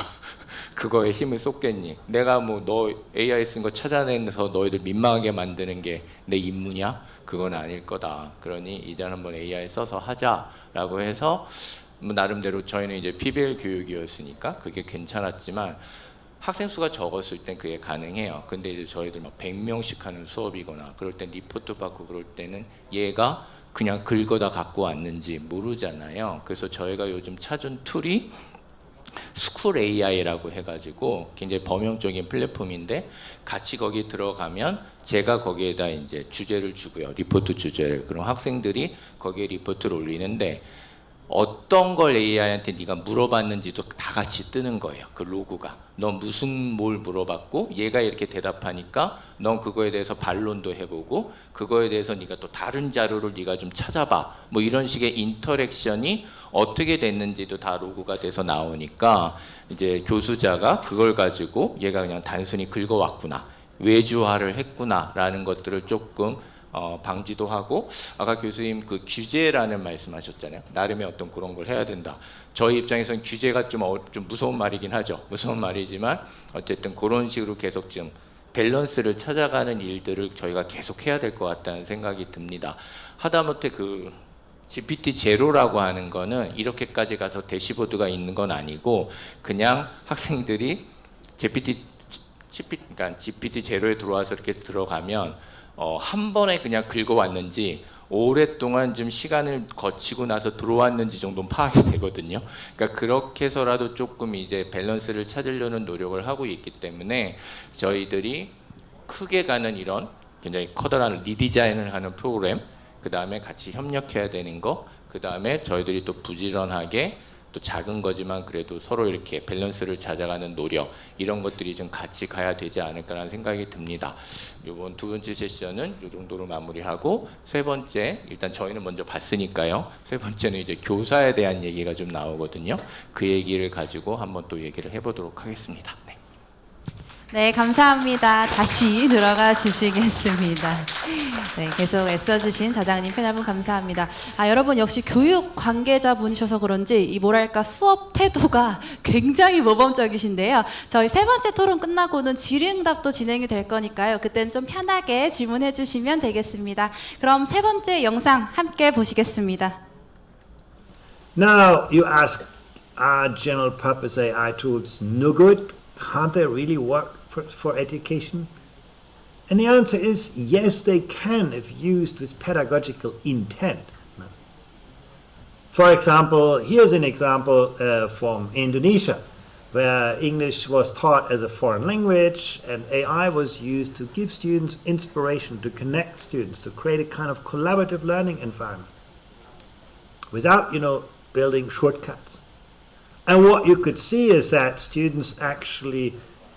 그거에 힘을 쏟겠니? 내가 뭐 너 AI 쓴 거 찾아내서 너희들 민망하게 만드는 게 내 임무냐? 그건 아닐 거다. 그러니 이제 한번 AI 써서 하자라고 해서 뭐 나름대로 저희는 이제 PBL 교육이었으니까 그게 괜찮았지만 학생 수가 적었을 땐 그게 가능해요. 근데 이제 저희들 막 100명씩 하는 수업이거나 그럴 땐 리포트 받고 그럴 때는 얘가 그냥 긁어다 갖고 왔는지 모르잖아요. 그래서 저희가 요즘 찾은 툴이 스쿨 AI라고 해가지고 굉장히 범용적인 플랫폼인데 같이 거기 들어가면 제가 거기에다 이제 주제를 주고요. 리포트 주제를. 그럼 학생들이 거기에 리포트를 올리는데 어떤 걸 AI한테 네가 물어봤는지도 다 같이 뜨는 거예요. 그 로그가. 넌 무슨 뭘 물어봤고 얘가 이렇게 대답하니까 넌 그거에 대해서 반론도 해보고 그거에 대해서 네가 또 다른 자료를 네가 좀 찾아봐. 뭐 이런 식의 인터랙션이 어떻게 됐는지도 다 로그가 돼서 나오니까 이제 교수자가 그걸 가지고 얘가 그냥 단순히 긁어왔구나. 외주화를 했구나라는 것들을 조금 방지도 하고 아까 교수님 그 규제라는 말씀하셨잖아요. 나름의 어떤 그런 걸 해야 된다. 저희 입장에서는 규제가 좀 무서운 말이긴 하죠. 무서운 말이지만 어쨌든 그런 식으로 계속 좀 밸런스를 찾아가는 일들을 저희가 계속 해야 될 것 같다는 생각이 듭니다. 하다못해 그 GPT 제로라고 하는 거는 이렇게까지 가서 대시보드가 있는 건 아니고 그냥 학생들이 그러니까 GPT 제로에 들어와서 이렇게 들어가면 한 번에 그냥 긁어왔는지 오랫동안 좀 시간을 거치고 나서 들어왔는지 정도는 파악이 되거든요. 그러니까 그렇게 해서라도 조금 이제 밸런스를 찾으려는 노력을 하고 있기 때문에 저희들이 크게 가는 이런 굉장히 커다란 리디자인을 하는 프로그램, 그 다음에 같이 협력해야 되는 거, 그 다음에 저희들이 또 부지런하게 또 작은 거지만 그래도 서로 이렇게 밸런스를 찾아가는 노력, 이런 것들이 좀 같이 가야 되지 않을까라는 생각이 듭니다. 이번 두 번째 세션은 이 정도로 마무리하고 세 번째, 일단 저희는 먼저 봤으니까요. 세 번째는 이제 교사에 대한 얘기가 좀 나오거든요. 그 얘기를 가지고 한번 또 얘기를 해보도록 하겠습니다. 네. 네, 감사합니다. 다시 들어가 주시겠습니다. 네, 계속 애써주신 자장님 패널분 감사합니다. 여러분 역시 교육 관계자분이셔서 그런지 이 뭐랄까 수업 태도가 굉장히 모범적이신데요. 저희 세 번째 토론 끝나고는 질의응답도 진행이 될 거니까요. 그때는 좀 편하게 질문해 주시면 되겠습니다. 그럼 세 번째 영상 함께 보시겠습니다. Now you ask, are general purpose AI tools no good? Can't they really work for education? And the answer is yes, they can if used with pedagogical intent. For example, here's an example from Indonesia, where English was taught as a foreign language and AI was used to give students inspiration, to connect students, to create a kind of collaborative learning environment without, building shortcuts. And what you could see is that students actually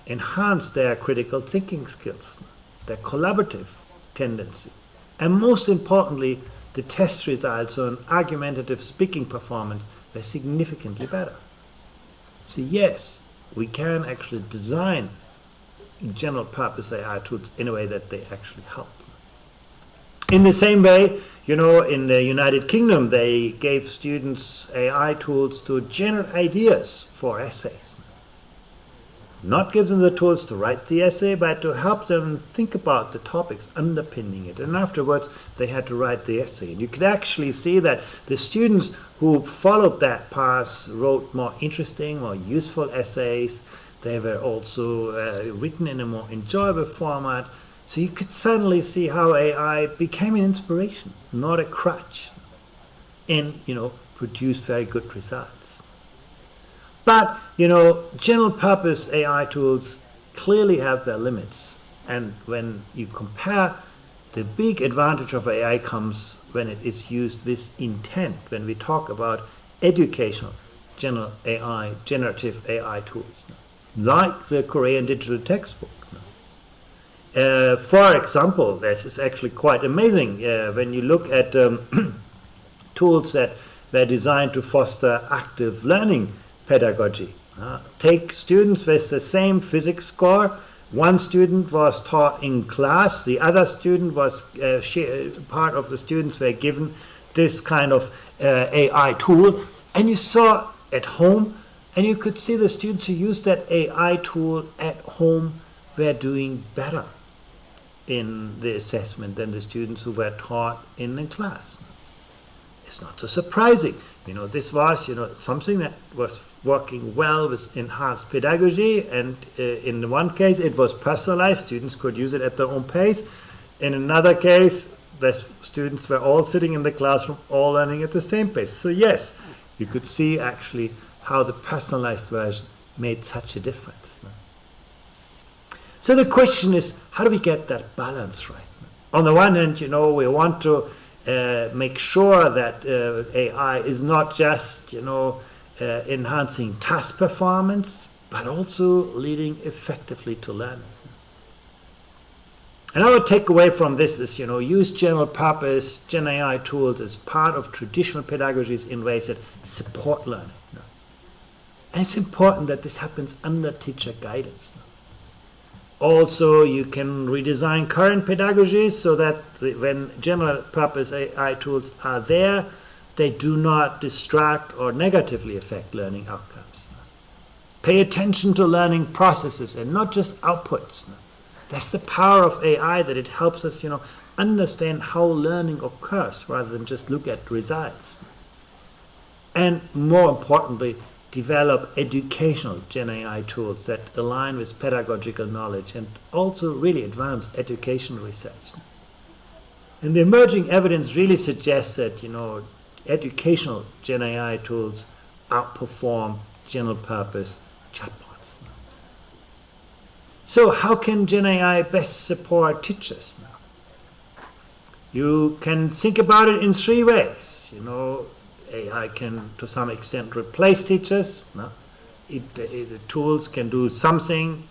enhance their critical thinking skills, their collaborative tendency, and most importantly, the test results on argumentative speaking performance were significantly better. So yes, we can actually design general purpose AI tools in a way that they actually help. In the same way, in the United Kingdom, they gave students AI tools to generate ideas for essays. Not give them the tools to write the essay, but to help them think about the topics underpinning it. And afterwards, they had to write the essay. And you could actually see that the students who followed that path wrote more interesting, more useful essays. They were also written in a more enjoyable format. So you could suddenly see how AI became an inspiration, not a crutch, and produced very good results. But general purpose AI tools clearly have their limits, and when you compare, the big advantage of AI comes when it is used with intent. When we talk about educational generative AI tools, like the Korean digital textbook. For example, this is actually quite amazing when you look at tools that were designed to foster active learning pedagogy. Take students with the same physics score. One student was taught in class, the other student was part of the students were given this kind of AI tool, and you saw at home, and you could see the students who used that AI tool at home were doing better in the assessment than the students who were taught in the class. It's not so surprising. This was, something that was working well with enhanced pedagogy, and in one case it was personalized. Students could use it at their own pace. In another case, the students were all sitting in the classroom, all learning at the same pace. So yes, you could see actually how the personalized version made such a difference. So the question is, how do we get that balance right? On the one hand, we want to make sure that AI is not just, enhancing task performance, but also leading effectively to learning. And our takeaway from this is, use general purpose Gen AI tools as part of traditional pedagogies in ways that support learning. And it's important that this happens under teacher guidance. Also, you can redesign current pedagogies so that when general purpose AI tools are there, they do not distract or negatively affect learning outcomes. Pay attention to learning processes and not just outputs. That's the power of AI, that it helps us, understand how learning occurs rather than just look at results. And more importantly, develop educational Gen AI tools that align with pedagogical knowledge and also really advanced educational research. And the emerging evidence really suggests that, educational Gen AI tools outperform general purpose chatbots. So how can Gen AI best support teachers now? You can think about it in three ways. AI can, to some extent, replace teachers. No? The tools can do something,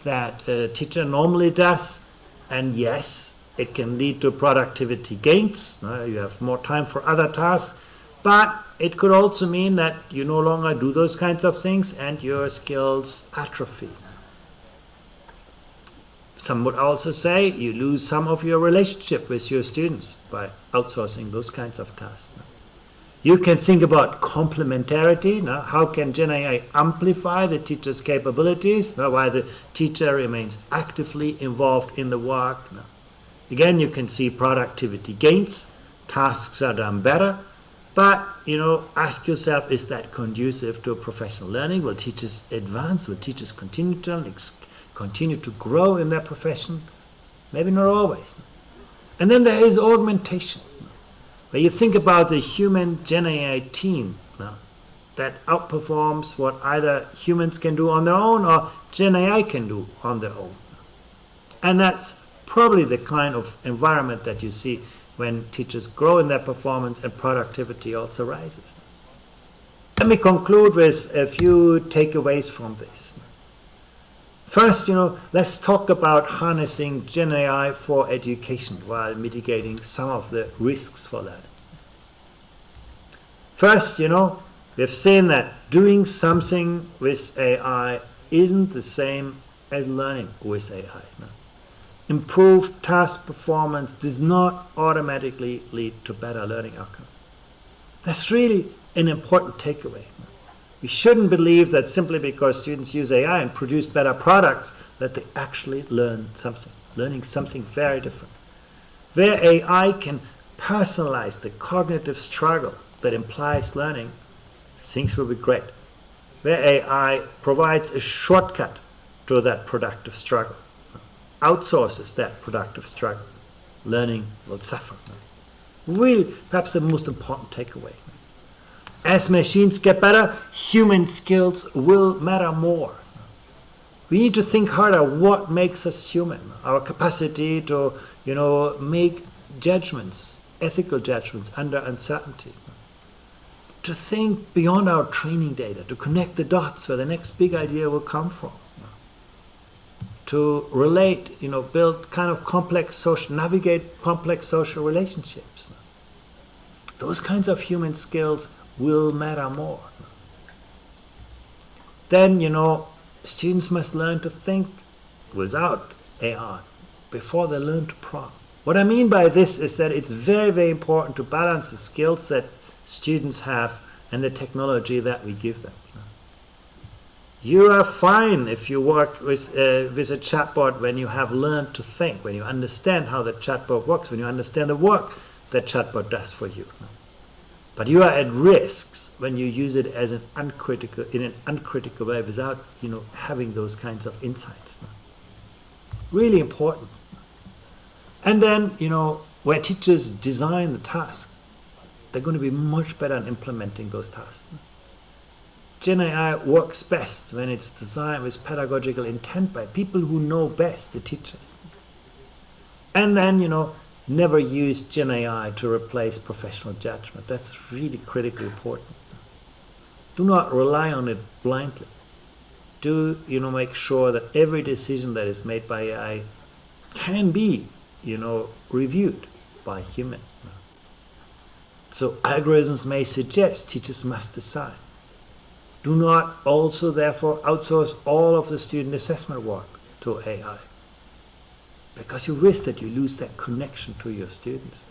that a teacher normally does. And yes, it can lead to productivity gains. You have more time for other tasks. But it could also mean that you no longer do those kinds of things and your skills atrophy. Some would also say you lose some of your relationship with your students by outsourcing those kinds of tasks. You can think about complementarity. Now, how can Gen AI amplify the teacher's capabilities while the teacher remains actively involved in the work? Now, again, you can see productivity gains. Tasks are done better. But, ask yourself, is that conducive to professional learning? Will teachers advance? Will teachers continue to learn, continue to grow in their profession? Maybe not always. And then there is augmentation. Where you think about the human Gen AI team that outperforms what either humans can do on their own or Gen AI can do on their own. And that's probably the kind of environment that you see when teachers grow in their performance and productivity also rises. Let me conclude with a few takeaways from this. First, let's talk about harnessing Gen AI for education while mitigating some of the risks for that. First, we've seen that doing something with AI isn't the same as learning with AI. No? Improved task performance does not automatically lead to better learning outcomes. That's really an important takeaway. We shouldn't believe that simply because students use AI and produce better products that they actually learn something, learning something very different. Where AI can personalize the cognitive struggle that implies learning, things will be great. Where AI provides a shortcut to that productive struggle, outsources that productive struggle, learning will suffer. Really, perhaps the most important takeaway. As machines get better, human skills will matter more. We need to think harder what makes us human. Our capacity to, make judgments, ethical judgments under uncertainty. To think beyond our training data, to connect the dots where the next big idea will come from. To relate, build kind of navigate complex social relationships. Those kinds of human skills will matter more. Then, students must learn to think without AI before they learn to prompt. What I mean by this is that it's very, very important to balance the skills that students have and the technology that we give them. You are fine if you work with a chatbot when you have learned to think, when you understand how the chatbot works, when you understand the work that chatbot does for you. But you are at risks when you use it as in an uncritical way without, having those kinds of insights. Really important. And then, where teachers design the task, they're going to be much better at implementing those tasks. Gen AI works best when it's designed with pedagogical intent by people who know best, the teachers. And then, never use Gen AI to replace professional judgment. That's really critically important. Do not rely on it blindly. Do make sure that every decision that is made by AI can be reviewed by human. So algorithms may suggest, teachers must decide. Do not also therefore outsource all of the student assessment work to AI, because you risk that you lose that connection to your students.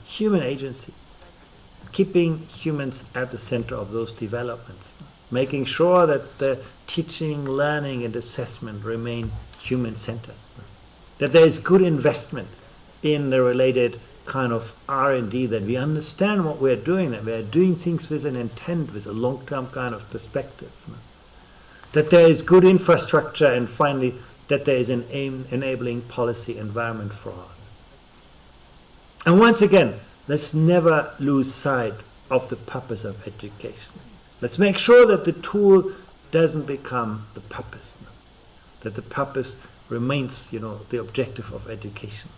Human agency, keeping humans at the center of those developments, making sure that the teaching, learning, and assessment remain human-centered, that there is good investment in the related kind of R&D, that we understand what we're doing, that we're doing things with an intent, with a long-term kind of perspective, that there is good infrastructure, and finally, that there is an enabling policy environment for all. And once again, let's never lose sight of the purpose of education. Let's make sure that the tool doesn't become the purpose, that the purpose remains, the objective of education.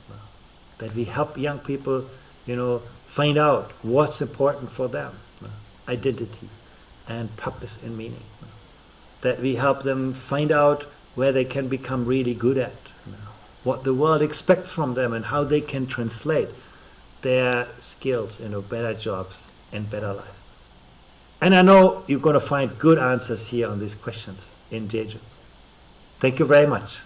That we help young people, find out what's important for them, identity and purpose and meaning. That we help them find out where they can become really good at, what the world expects from them, and how they can translate their skills into better jobs and better lives. And I know you're going to find good answers here on these questions in Jeju. Thank you very much.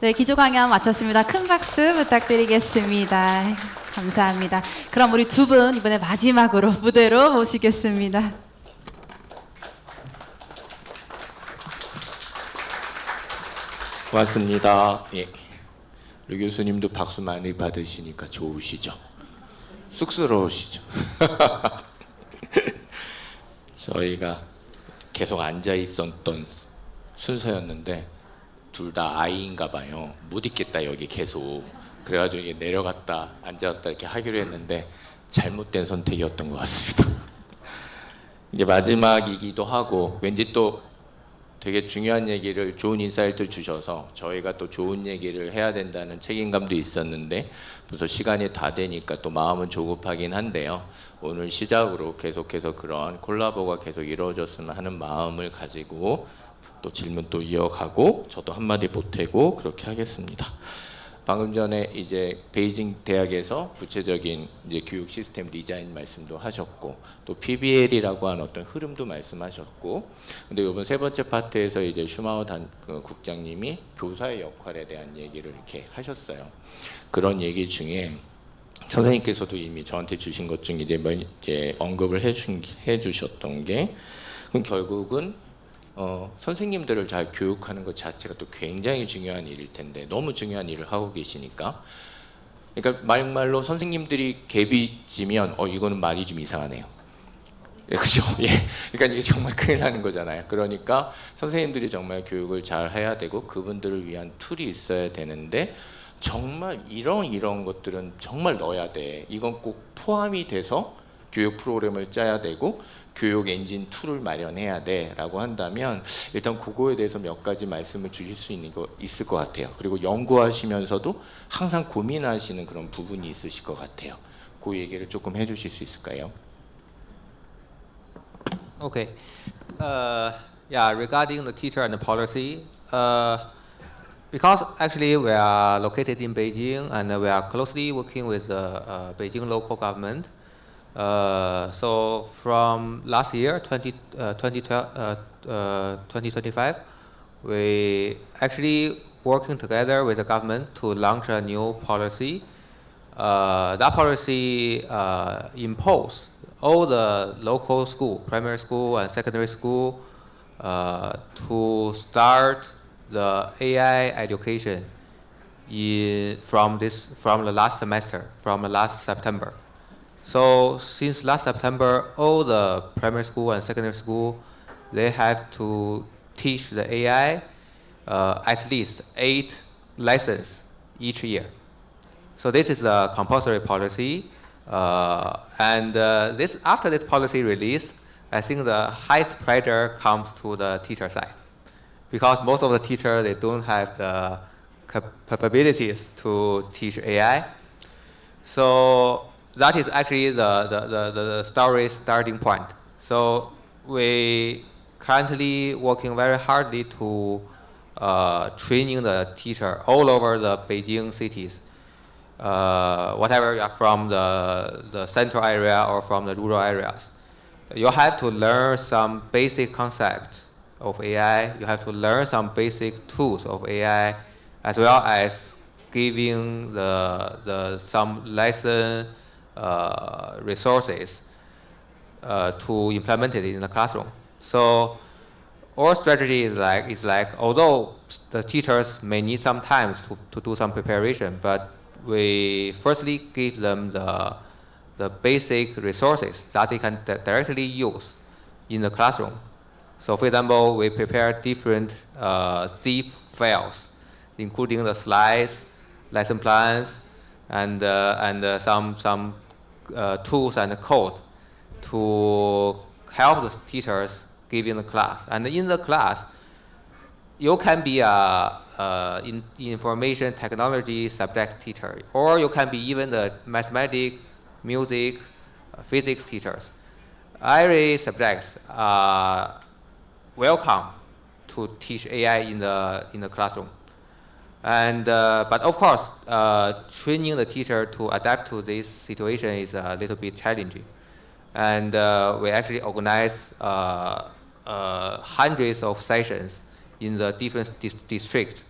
네, 기조 강연 마쳤습니다. 큰 박수 부탁드리겠습니다. 감사합니다. 그럼 우리 두 분 이번에 마지막으로 무대로 모시겠습니다. 고맙습니다. 예. 류 교수님도 박수 많이 받으시니까 좋으시죠? 쑥스러우시죠? 저희가 계속 앉아 있었던 순서였는데 둘 다 아이인가 봐요. 못 있겠다 여기 계속. 그래가지고 이게 내려갔다 앉았다 이렇게 하기로 했는데 잘못된 선택이었던 것 같습니다. 이제 마지막이기도 하고 왠지 또 되게 중요한 얘기를, 좋은 인사이트를 주셔서 저희가 또 좋은 얘기를 해야 된다는 책임감도 있었는데 벌써 시간이 다 되니까 또 마음은 조급하긴 한데요. 오늘 시작으로 계속해서 그런 콜라보가 계속 이루어졌으면 하는 마음을 가지고 또 질문 또 이어가고 저도 한마디 보태고 그렇게 하겠습니다. 방금 전에 이제 베이징 대학에서 구체적인 이제 교육 시스템 디자인 말씀도 하셨고 또 PBL이라고 하는 어떤 흐름도 말씀하셨고, 근데 이번 세 번째 파트에서 이제 슈마우 국장님이 교사의 역할에 대한 얘기를 이렇게 하셨어요. 그런 얘기 중에 선생님께서도 이미 저한테 주신 것 중에 이제 언급을 해주셨던 게, 그럼 결국은 선생님들을 잘 교육하는 것 자체가 또 굉장히 중요한 일일 텐데, 너무 중요한 일을 하고 계시니까, 그러니까 말로 선생님들이 갭이 지면 이거는 말이 좀 이상하네요. 그죠? 예. 그러니까 이게 정말 큰일 나는 거잖아요. 그러니까 선생님들이 정말 교육을 잘 해야 되고 그분들을 위한 툴이 있어야 되는데, 정말 이런 것들은 정말 넣어야 돼. 이건 꼭 포함이 돼서 교육 프로그램을 짜야 되고 교육 엔진 툴을 마련해야 돼 라고 한다면, 일단 그거에 대해서 몇 가지 말씀을 주실 수 있을 것 같아요. 그리고 연구하시면서도 항상 고민하시는 그런 부분이 있으실 것 같아요. 그 얘기를 조금 해주실 수 있을까요? Okay. Yeah, regarding the teacher and the policy, because actually we are located in Beijing and we are closely working with the Beijing local government. So from last year, 2025, we actually working together with the government to launch a new policy. That policy impose all the local school, primary school and secondary school, to start the AI education from the last semester, from the last September. So since last September, all the primary school and secondary school, they have to teach the AI at least 8 lessons each year. So this is a compulsory policy. And after this policy release, I think the highest pressure comes to the teacher side, because most of the teachers, they don't have the capabilities to teach AI. So that is actually the story starting point. So we currently working very hardly to training the teacher all over the Beijing cities. Whatever you are from the central area or from the rural areas. You have to learn some basic concepts of AI. You have to learn some basic tools of AI, as well as giving some lesson resources to implement it in the classroom. So our strategy is like although the teachers may need some time to do some preparation, but we firstly give them the basic resources that they can directly use in the classroom. So for example, we prepare different zip files, including the slides, lesson plans, and some tools and code to help the teachers giving the class. And in the class, you can be in information technology subject teacher, or you can be even the mathematics, music, physics teachers. Every subjects are welcome to teach AI in the classroom. And but of course, training the teacher to adapt to this situation is a little bit challenging. And we actually organize hundreds of sessions in the different districts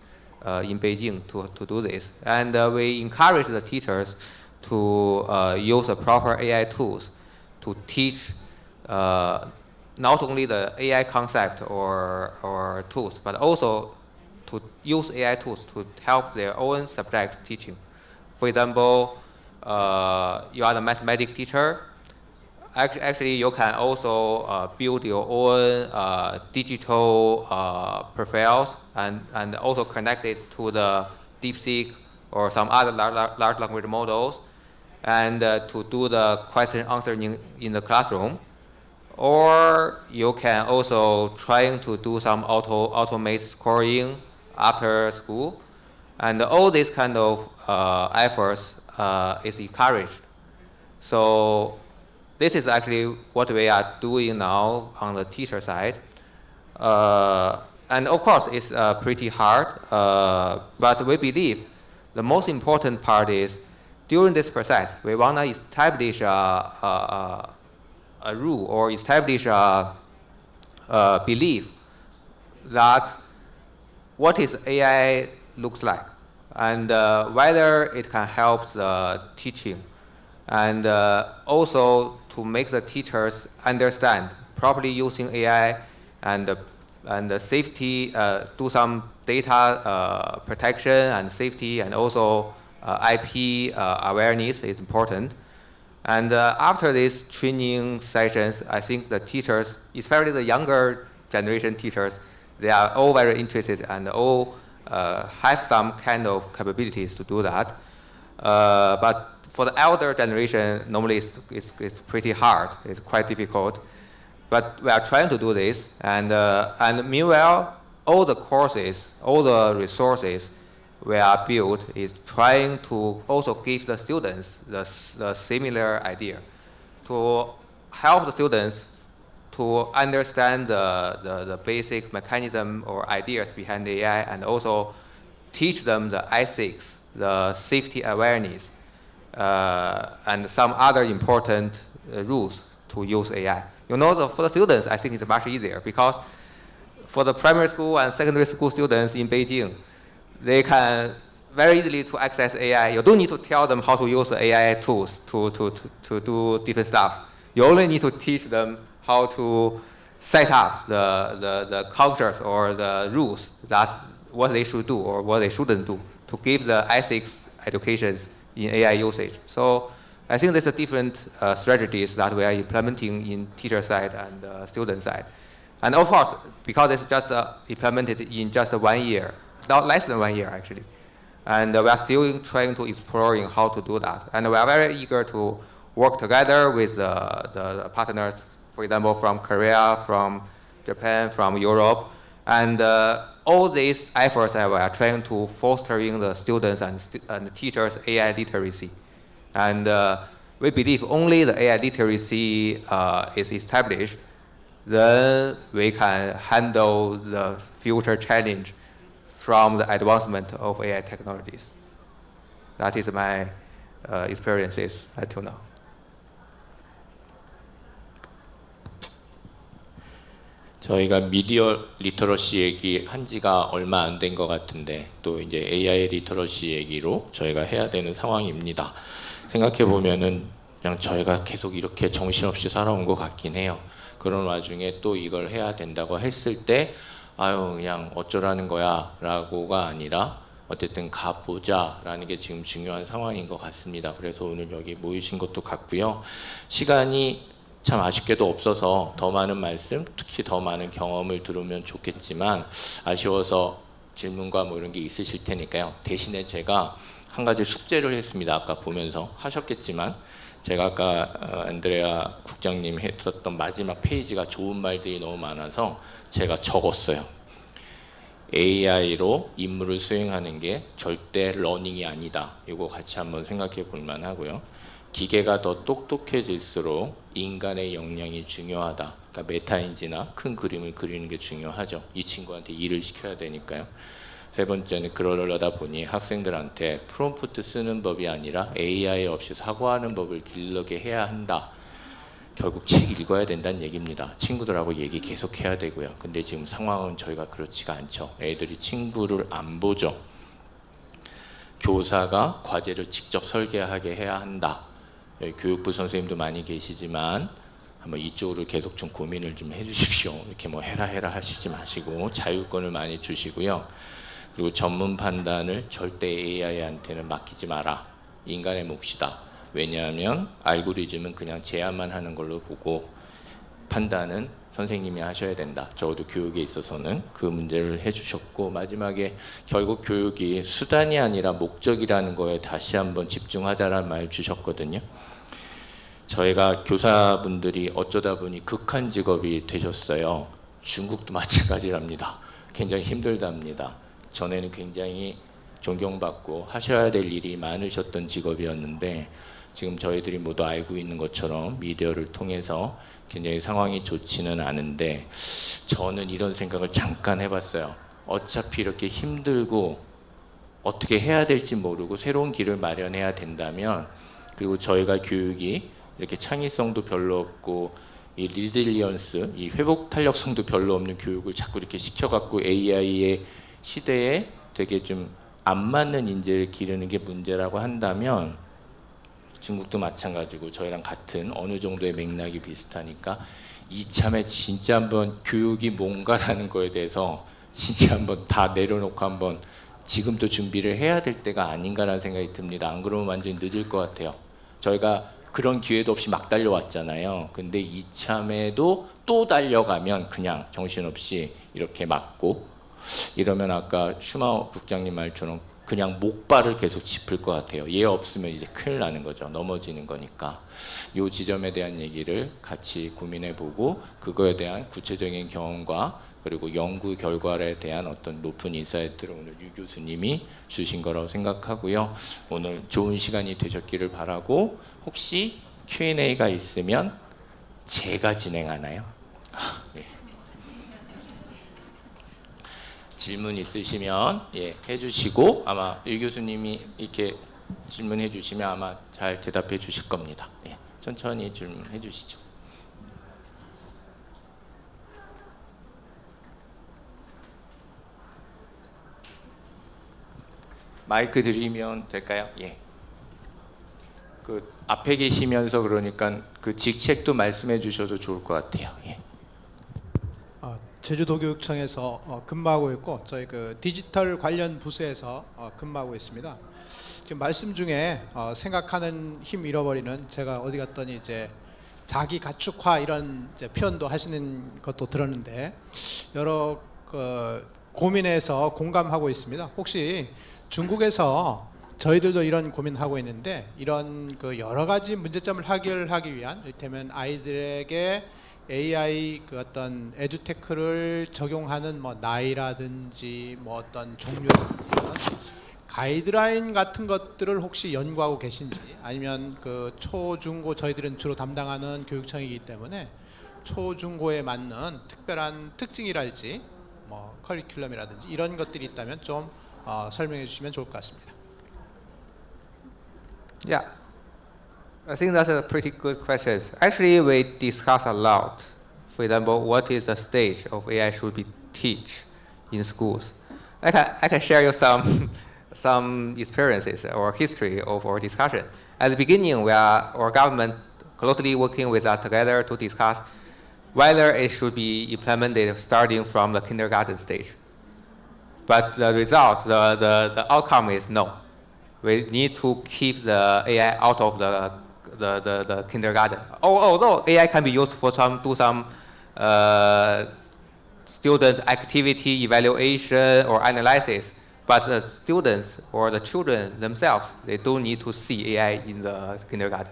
in Beijing to do this. And we encourage the teachers to use the proper AI tools to teach not only the AI concept or tools, but also to use AI tools to help their own subjects teaching. For example, you are the mathematics teacher. Actually, you can also build your own digital profiles and also connect it to the DeepSeek or some other large language models, and to do the question answering in the classroom. Or you can also trying to do some automate scoring after school, and all these kind of efforts is encouraged. So this is actually what we are doing now on the teacher side. And of course, it's pretty hard, but we believe the most important part is during this process, we want to establish a rule or establish a belief that what is AI looks like, and whether it can help the teaching, and also to make the teachers understand properly using AI and the safety, do some data protection and safety, and also IP awareness is important. And after these training sessions, I think the teachers, especially the younger generation teachers, they are all very interested and all have some kind of capabilities to do that. But for the elder generation, normally it's pretty hard. It's quite difficult. But we are trying to do this. And meanwhile, all the courses, all the resources we are built is trying to also give the students the similar idea, to help the students to understand the basic mechanism or ideas behind the AI, and also teach them the ethics, the safety awareness, and some other important rules to use AI. You know, for the students, I think it's much easier, because for the primary school and secondary school students in Beijing, they can very easily to access AI. You don't need to tell them how to use the AI tools to do different stuff. You only need to teach them how to set up the cultures or the rules, that what they should do or what they shouldn't do, to give the ethics educations in AI usage. So I think there's a different strategies that we are implementing in teacher side and student side. And of course, because it's just implemented in just 1 year, not less than 1 year actually. And we are still trying to exploring how to do that. And we are very eager to work together with the partners, for example, from Korea, from Japan, from Europe. And all these efforts are trying to fostering the students and teachers AI literacy. And we believe only the AI literacy is established, then we can handle the future challenge from the advancement of AI technologies. That is my experiences until now. 저희가 미디어 리터러시 얘기 한 지가 얼마 안 된 것 같은데 또 이제 AI 리터러시 얘기로 저희가 해야 되는 상황입니다. 생각해 보면은 그냥 저희가 계속 이렇게 정신없이 살아온 것 같긴 해요. 그런 와중에 또 이걸 해야 된다고 했을 때 아유 그냥 어쩌라는 거야 라고가 아니라 어쨌든 가보자 라는 게 지금 중요한 상황인 것 같습니다. 그래서 오늘 여기 모이신 것도 같고요. 시간이 참 아쉽게도 없어서 더 많은 말씀, 특히 더 많은 경험을 들으면 좋겠지만 아쉬워서 질문과 뭐 이런 게 있으실 테니까요. 대신에 제가 한 가지 숙제를 했습니다. 아까 보면서 하셨겠지만 제가 아까 안드레아 국장님 했었던 마지막 페이지가 좋은 말들이 너무 많아서 제가 적었어요. AI로 임무를 수행하는 게 절대 러닝이 아니다. 이거 같이 한번 생각해 볼 만하고요. 기계가 더 똑똑해질수록 인간의 역량이 중요하다. 그러니까 메타인지나 큰 그림을 그리는 게 중요하죠. 이 친구한테 일을 시켜야 되니까요. 세 번째는 그러려다 보니 학생들한테 프롬프트 쓰는 법이 아니라 AI 없이 사고하는 법을 길러게 해야 한다. 결국 책 읽어야 된다는 얘기입니다. 친구들하고 얘기 계속 해야 되고요. 근데 지금 상황은 저희가 그렇지가 않죠. 애들이 친구를 안 보죠. 교사가 과제를 직접 설계하게 해야 한다. 여기 교육부 선생님도 많이 계시지만 한번 이쪽으로 계속 좀 고민을 좀 해주십시오. 이렇게 뭐 해라 하시지 마시고 자율권을 많이 주시고요. 그리고 전문 판단을 절대 AI한테는 맡기지 마라. 인간의 몫이다. 왜냐하면 알고리즘은 그냥 제안만 하는 걸로 보고 판단은 선생님이 하셔야 된다. 적어도 교육에 있어서는 그 문제를 해주셨고 마지막에 결국 교육이 수단이 아니라 목적이라는 거에 다시 한번 집중하자라는 말 주셨거든요. 저희가 교사분들이 어쩌다 보니 극한 직업이 되셨어요. 중국도 마찬가지랍니다. 굉장히 힘들답니다. 전에는 굉장히 존경받고 하셔야 될 일이 많으셨던 직업이었는데 지금 저희들이 모두 알고 있는 것처럼 미디어를 통해서 굉장히 상황이 좋지는 않은데 저는 이런 생각을 잠깐 해봤어요. 어차피 이렇게 힘들고 어떻게 해야 될지 모르고 새로운 길을 마련해야 된다면 그리고 저희가 교육이 이렇게 창의성도 별로 없고 이 리질리언스, 이 회복 탄력성도 별로 없는 교육을 자꾸 이렇게 시켜갖고 AI의 시대에 되게 좀 안 맞는 인재를 기르는 게 문제라고 한다면 중국도 마찬가지고 저희랑 같은 어느 정도의 맥락이 비슷하니까 이참에 진짜 한번 교육이 뭔가라는 거에 대해서 진짜 한번 다 내려놓고 한번 지금도 준비를 해야 될 때가 아닌가라는 생각이 듭니다. 안 그러면 완전히 늦을 것 같아요. 저희가 그런 기회도 없이 막 달려왔잖아요. 근데 이참에도 또 달려가면 그냥 정신없이 이렇게 맞고 이러면 아까 슈마우 국장님 말처럼 그냥 목발을 계속 짚을 것 같아요. 얘 없으면 이제 큰일 나는 거죠. 넘어지는 거니까. 이 지점에 대한 얘기를 같이 고민해보고 그거에 대한 구체적인 경험과 그리고 연구 결과에 대한 어떤 높은 인사이트를 오늘 유 교수님이 주신 거라고 생각하고요. 오늘 좋은 시간이 되셨기를 바라고 혹시 Q&A가 있으면 제가 진행하나요? 네. 질문 있으시면 해주시고 아마 유 교수님이 이렇게 질문해 주시면 아마 잘 대답해 주실 겁니다. 천천히 질문해 주시죠. 마이크 드리면 될까요? 그 앞에 계시면서 그러니까 그 직책도 말씀해 주셔도 좋을 것 같아요. 제주도교육청에서 근무하고 있고 저희 그 디지털 관련 부서에서 근무하고 있습니다. 지금 말씀 중에 생각하는 힘 잃어버리는 제가 어디 갔더니 이제 자기 가축화 이런 이제 표현도 하시는 것도 들었는데 여러 고민에서 공감하고 있습니다. 혹시 중국에서 저희들도 이런 고민하고 있는데 이런 그 여러 가지 문제점을 해결하기 위한 이를테면 아이들에게 AI 그 어떤 에듀테크를 적용하는 뭐 나이라든지 뭐 어떤 종류라든지 이런 가이드라인 같은 것들을 혹시 연구하고 계신지, 아니면 그 초중고 저희들은 주로 담당하는 교육청이기 때문에 초중고에 맞는 특별한 특징이랄지 뭐 커리큘럼이라든지 이런 것들이 있다면 좀 설명해 주시면 좋을 것 같습니다. Yeah, I think that's a pretty good question. Actually, we discuss a lot. For example, what is the stage of AI should be teach in schools? I can share you some experiences or history of our discussion. At the beginning, our government closely working with us together to discuss whether it should be implemented starting from the kindergarten stage. But the result, the outcome is no. We need to keep the AI out of the kindergarten. Although AI can be used for do some student activity evaluation or analysis, but the students or the children themselves, they don't need to see AI in the kindergarten.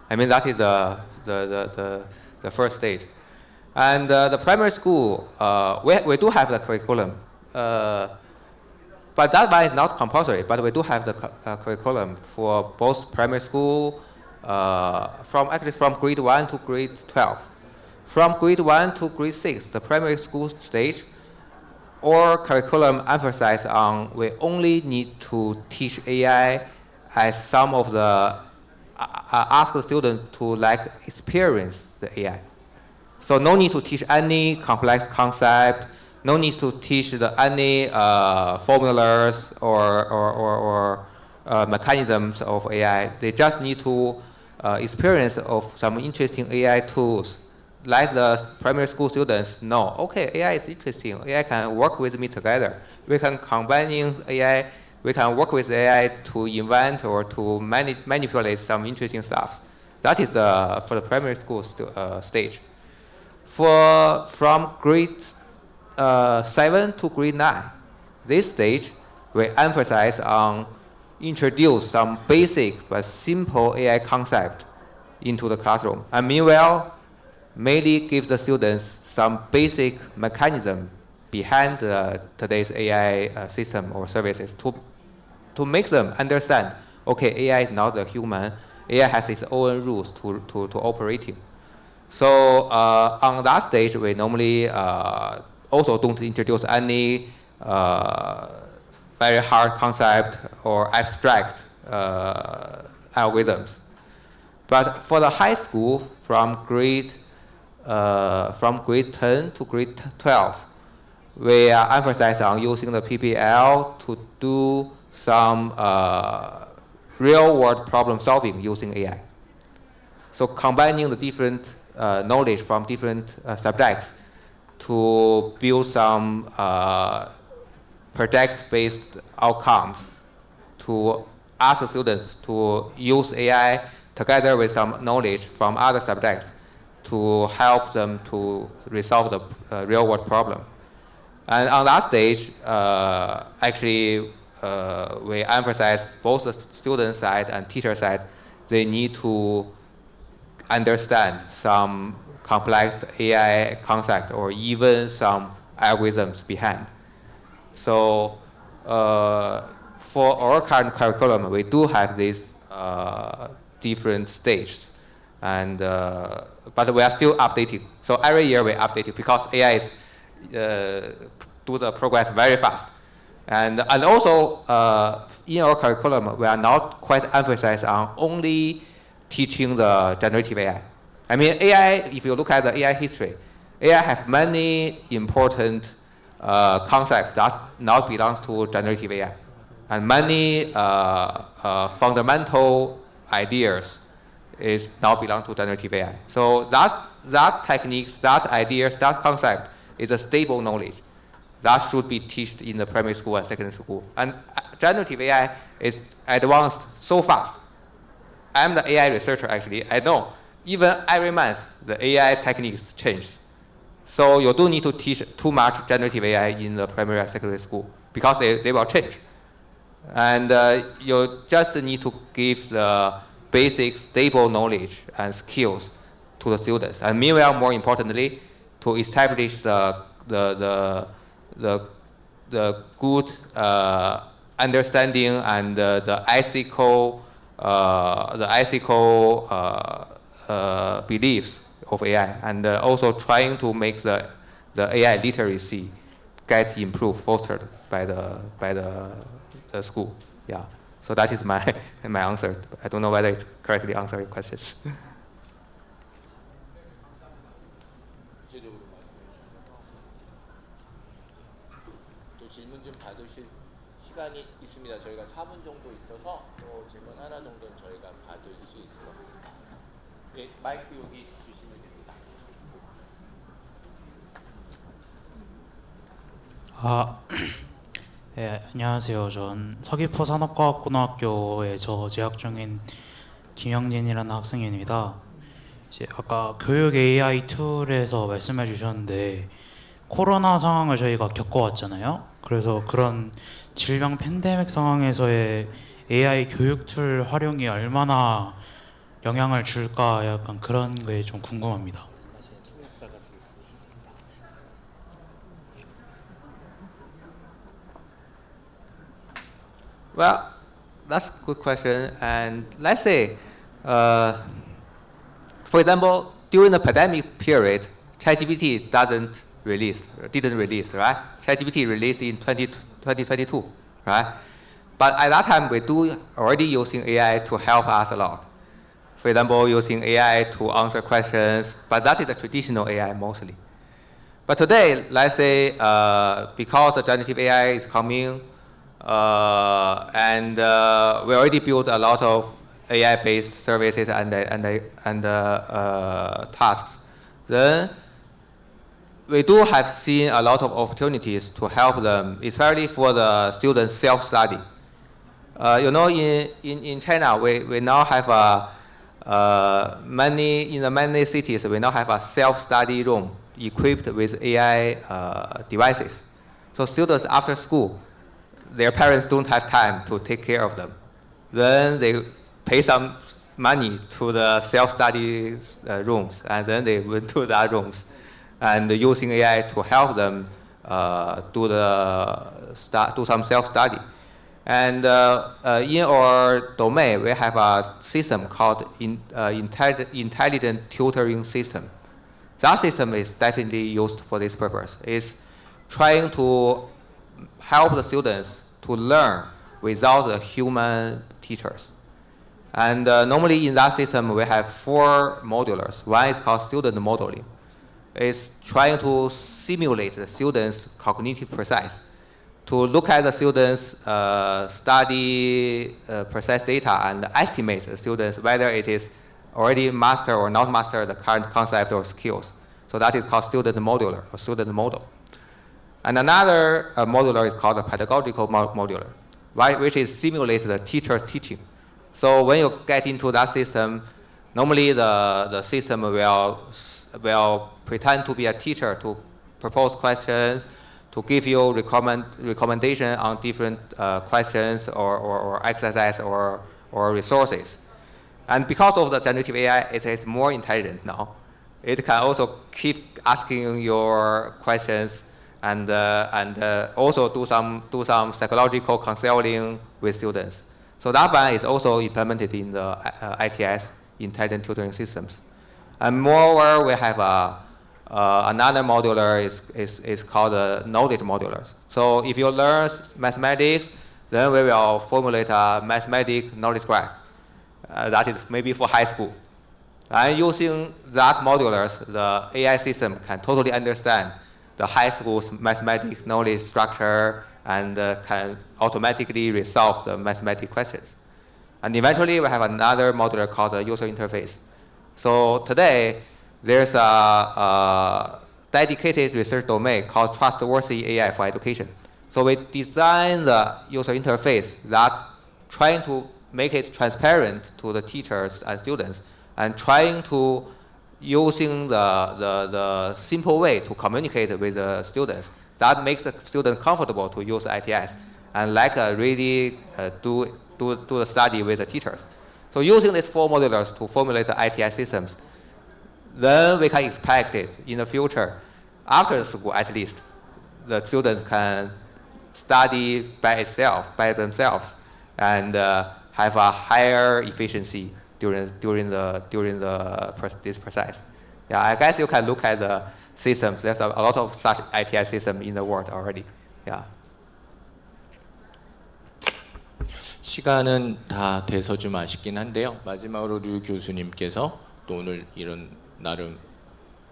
I mean, that is the first stage. And the primary school, we do have the curriculum. But that one is not compulsory, but we do have the curriculum for both primary school, from grade 1 to grade 12. From grade 1 to grade 6, the primary school stage, our curriculum emphasizes on we only need to teach AI as some of the, ask the student to experience the AI. So no need to teach any complex concept, no need to teach any formulas or mechanisms of AI. They just need to experience of some interesting AI tools. Let the primary school students know, okay, AI is interesting. AI can work with me together. We can combine AI. We can work with AI to invent or to manipulate some interesting stuff. That is for the primary school stage. From grade 7 to grade 9, this stage we emphasize on introduce some basic but simple AI concept into the classroom. And meanwhile, mainly give the students some basic mechanism behind today's AI system or services to make them understand, okay, AI is not a human. AI has its own rules to operating. So on that stage, we normally also don't introduce any very hard concept or abstract algorithms. But for the high school, from grade 10 to grade 12, we emphasize on using the PBL to do some real-world problem solving using AI. So combining the different knowledge from different subjects to build some project-based outcomes, to ask the students to use AI together with some knowledge from other subjects to help them to resolve the real-world problem. And on that stage, actually, we emphasize both the student side and teacher side. They need to understand some complex AI concept or even some algorithms behind. So for our current curriculum, we do have these different stages, and but we are still updating. So every year we update it because AI is do the progress very fast. And also in our curriculum, we are not quite emphasized on only teaching the generative AI. I mean, AI, if you look at the AI history, AI has many important concepts that now belongs to generative AI. And many fundamental ideas is now belong to generative AI. So that techniques, that ideas, that concept is a stable knowledge that should be taught in the primary school and secondary school. And generative AI is advanced so fast. I'm the AI researcher, actually. I know even every month the AI techniques change. So you don't need to teach too much generative AI in the primary and secondary school because they will change. And you just need to give the basic stable knowledge and skills to the students. And meanwhile, more importantly, to establish the good understanding and the ethical beliefs of AI, and also trying to make the AI literacy get improved, fostered by the school. Yeah. So that is my answer. I don't know whether it correctly answers your questions. 또 질문 좀 받으실 시간이 있습니다. 저희가 4분 정도 있어서 또 질문 하나 정도는 저희가 받을 수 있을 것 같습니다. 예, 마이크 여기 주시면 됩니다. 네, 안녕하세요. 전 서귀포 산업과학고등학교에서 재학 중인 김영진이라는 학생입니다. 이제 아까 교육 AI 툴에서 말씀해 주셨는데 코로나 상황을 저희가 겪어왔잖아요. 그래서 그런 질병 팬데믹 상황에서의 AI 교육 툴 활용이 얼마나 영향을 줄까 약간 그런 게 좀 궁금합니다. Well, that's a good question. And let's say, for example, during the pandemic period, ChatGPT didn't release, right? ChatGPT released in 2022, right? But at that time, we do already using AI to help us a lot. For example, using AI to answer questions, but that is the traditional AI mostly. But today, let's say, because the generative AI is coming, and we already built a lot of AI-based services and tasks. Then we do have seen a lot of opportunities to help them, especially for the students' self-study. You know, in China, we now have in many cities, we now have a self-study room equipped with AI devices. So students after school, their parents don't have time to take care of them. Then they pay some money to the self-study rooms, and then they went to the rooms and using AI to help them do some self-study. And in our domain, we have a system called Intelligent Tutoring System. That system is definitely used for this purpose. It's trying to help the students to learn without the human teachers. And normally in that system, we have 4 modulars. One is called student modeling. It's trying to simulate the students' cognitive process, to look at the students' study process data and estimate the students whether it is already master or not master the current concept or skills. So that is called student modular or student model. And another modular is called the pedagogical modular, right, which is simulate the teacher's teaching. So when you get into that system, normally the system will pretend to be a teacher to propose questions, to give you recommendation on different questions or exercise or resources. And because of the generative AI, it is more intelligent now. It can also keep asking your questions and also do some psychological counseling with students. So that one is also implemented in the ITS, Intelligent Tutoring Systems. And moreover, we have another modular is called knowledge modulars. So if you learn mathematics, then we will formulate a mathematics knowledge graph. That is maybe for high school. And using that modulars, the AI system can totally understand the high school's mathematics knowledge structure and can automatically resolve the mathematics questions. And eventually, we have another modular called the user interface. So today, there's a dedicated research domain called trustworthy AI for education. So we design the user interface that trying to make it transparent to the teachers and students, and trying to using the simple way to communicate with the students. That makes the student comfortable to use ITS and really do the study with the teachers. So using these 4 modulars to formulate the ITS systems, then we can expect it in the future, after the school at least, the students can study by themselves, and have a higher efficiency during this process. Yeah, I guess you can look at the systems. There's a lot of such ITI systems in the world already. Yeah. 시간은 다 돼서 좀 아쉽긴 한데요. 마지막으로 류 교수님께서 또 오늘 이런 나름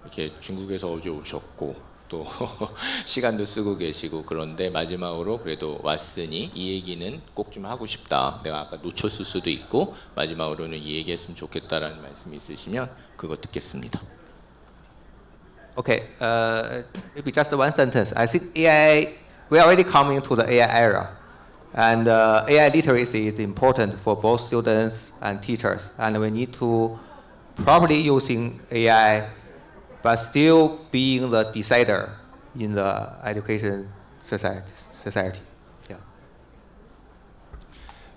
이렇게 중국에서 어제 오셨고 또 시간도 쓰고 계시고 그런데 마지막으로 그래도 왔으니 이 얘기는 꼭 좀 하고 싶다. 내가 아까 놓쳤을 수도 있고 마지막으로는 이 얘기했으면 좋겠다라는 말씀이 있으시면 그거 듣겠습니다. Okay, maybe just one sentence. I think AI, we are already coming to the AI era. And AI literacy is important for both students and teachers. And we need to properly using AI, but still being the decider in the education society. Yeah.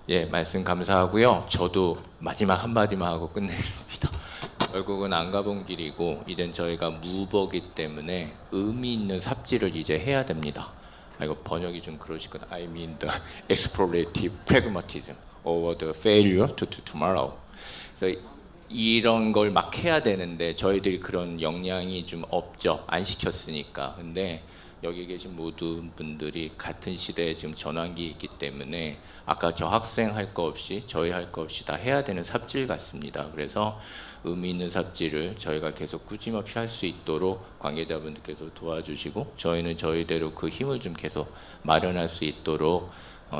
예, 말씀 감사하고요. 저도 마지막 한마디만 하고 끝내겠습니다. 결국은 안 가본 길이고 이젠 저희가 무버기 때문에 의미 있는 삽질을 이제 해야 됩니다. 이거 번역이 좀 그러시거든. I mean the explorative pragmatism over the failure to tomorrow. 그래서 이런 걸 막 해야 되는데 저희들이 그런 역량이 좀 없죠. 안 시켰으니까. 근데 여기 계신 모든 분들이 같은 시대에 지금 전환기에 있기 때문에 아까 저 학생 할 거 없이 저희 할 거 없이 다 해야 되는 삽질 같습니다. 그래서 의미 있는 삽질을 저희가 계속 꾸준히 할 수 있도록 관계자분들께서 도와주시고 저희는 저희대로 그 힘을 좀 계속 마련할 수 있도록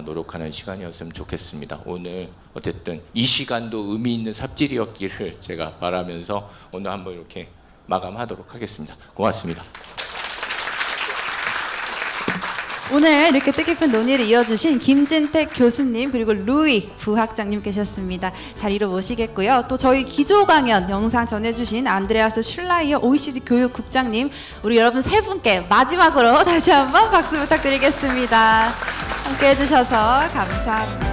노력하는 시간이었으면 좋겠습니다. 오늘 어쨌든 이 시간도 의미 있는 삽질이었기를 제가 바라면서 오늘 한번 이렇게 마감하도록 하겠습니다. 고맙습니다. 오늘 이렇게 뜻깊은 논의를 이어주신 김진택 교수님 그리고 루이 부학장님 계셨습니다. 자리로 모시겠고요. 또 저희 기조 강연 영상 전해주신 안드레아스 슐라이어 OECD 교육국장님 우리 여러분 세 분께 마지막으로 다시 한번 박수 부탁드리겠습니다. 함께 해주셔서 감사합니다.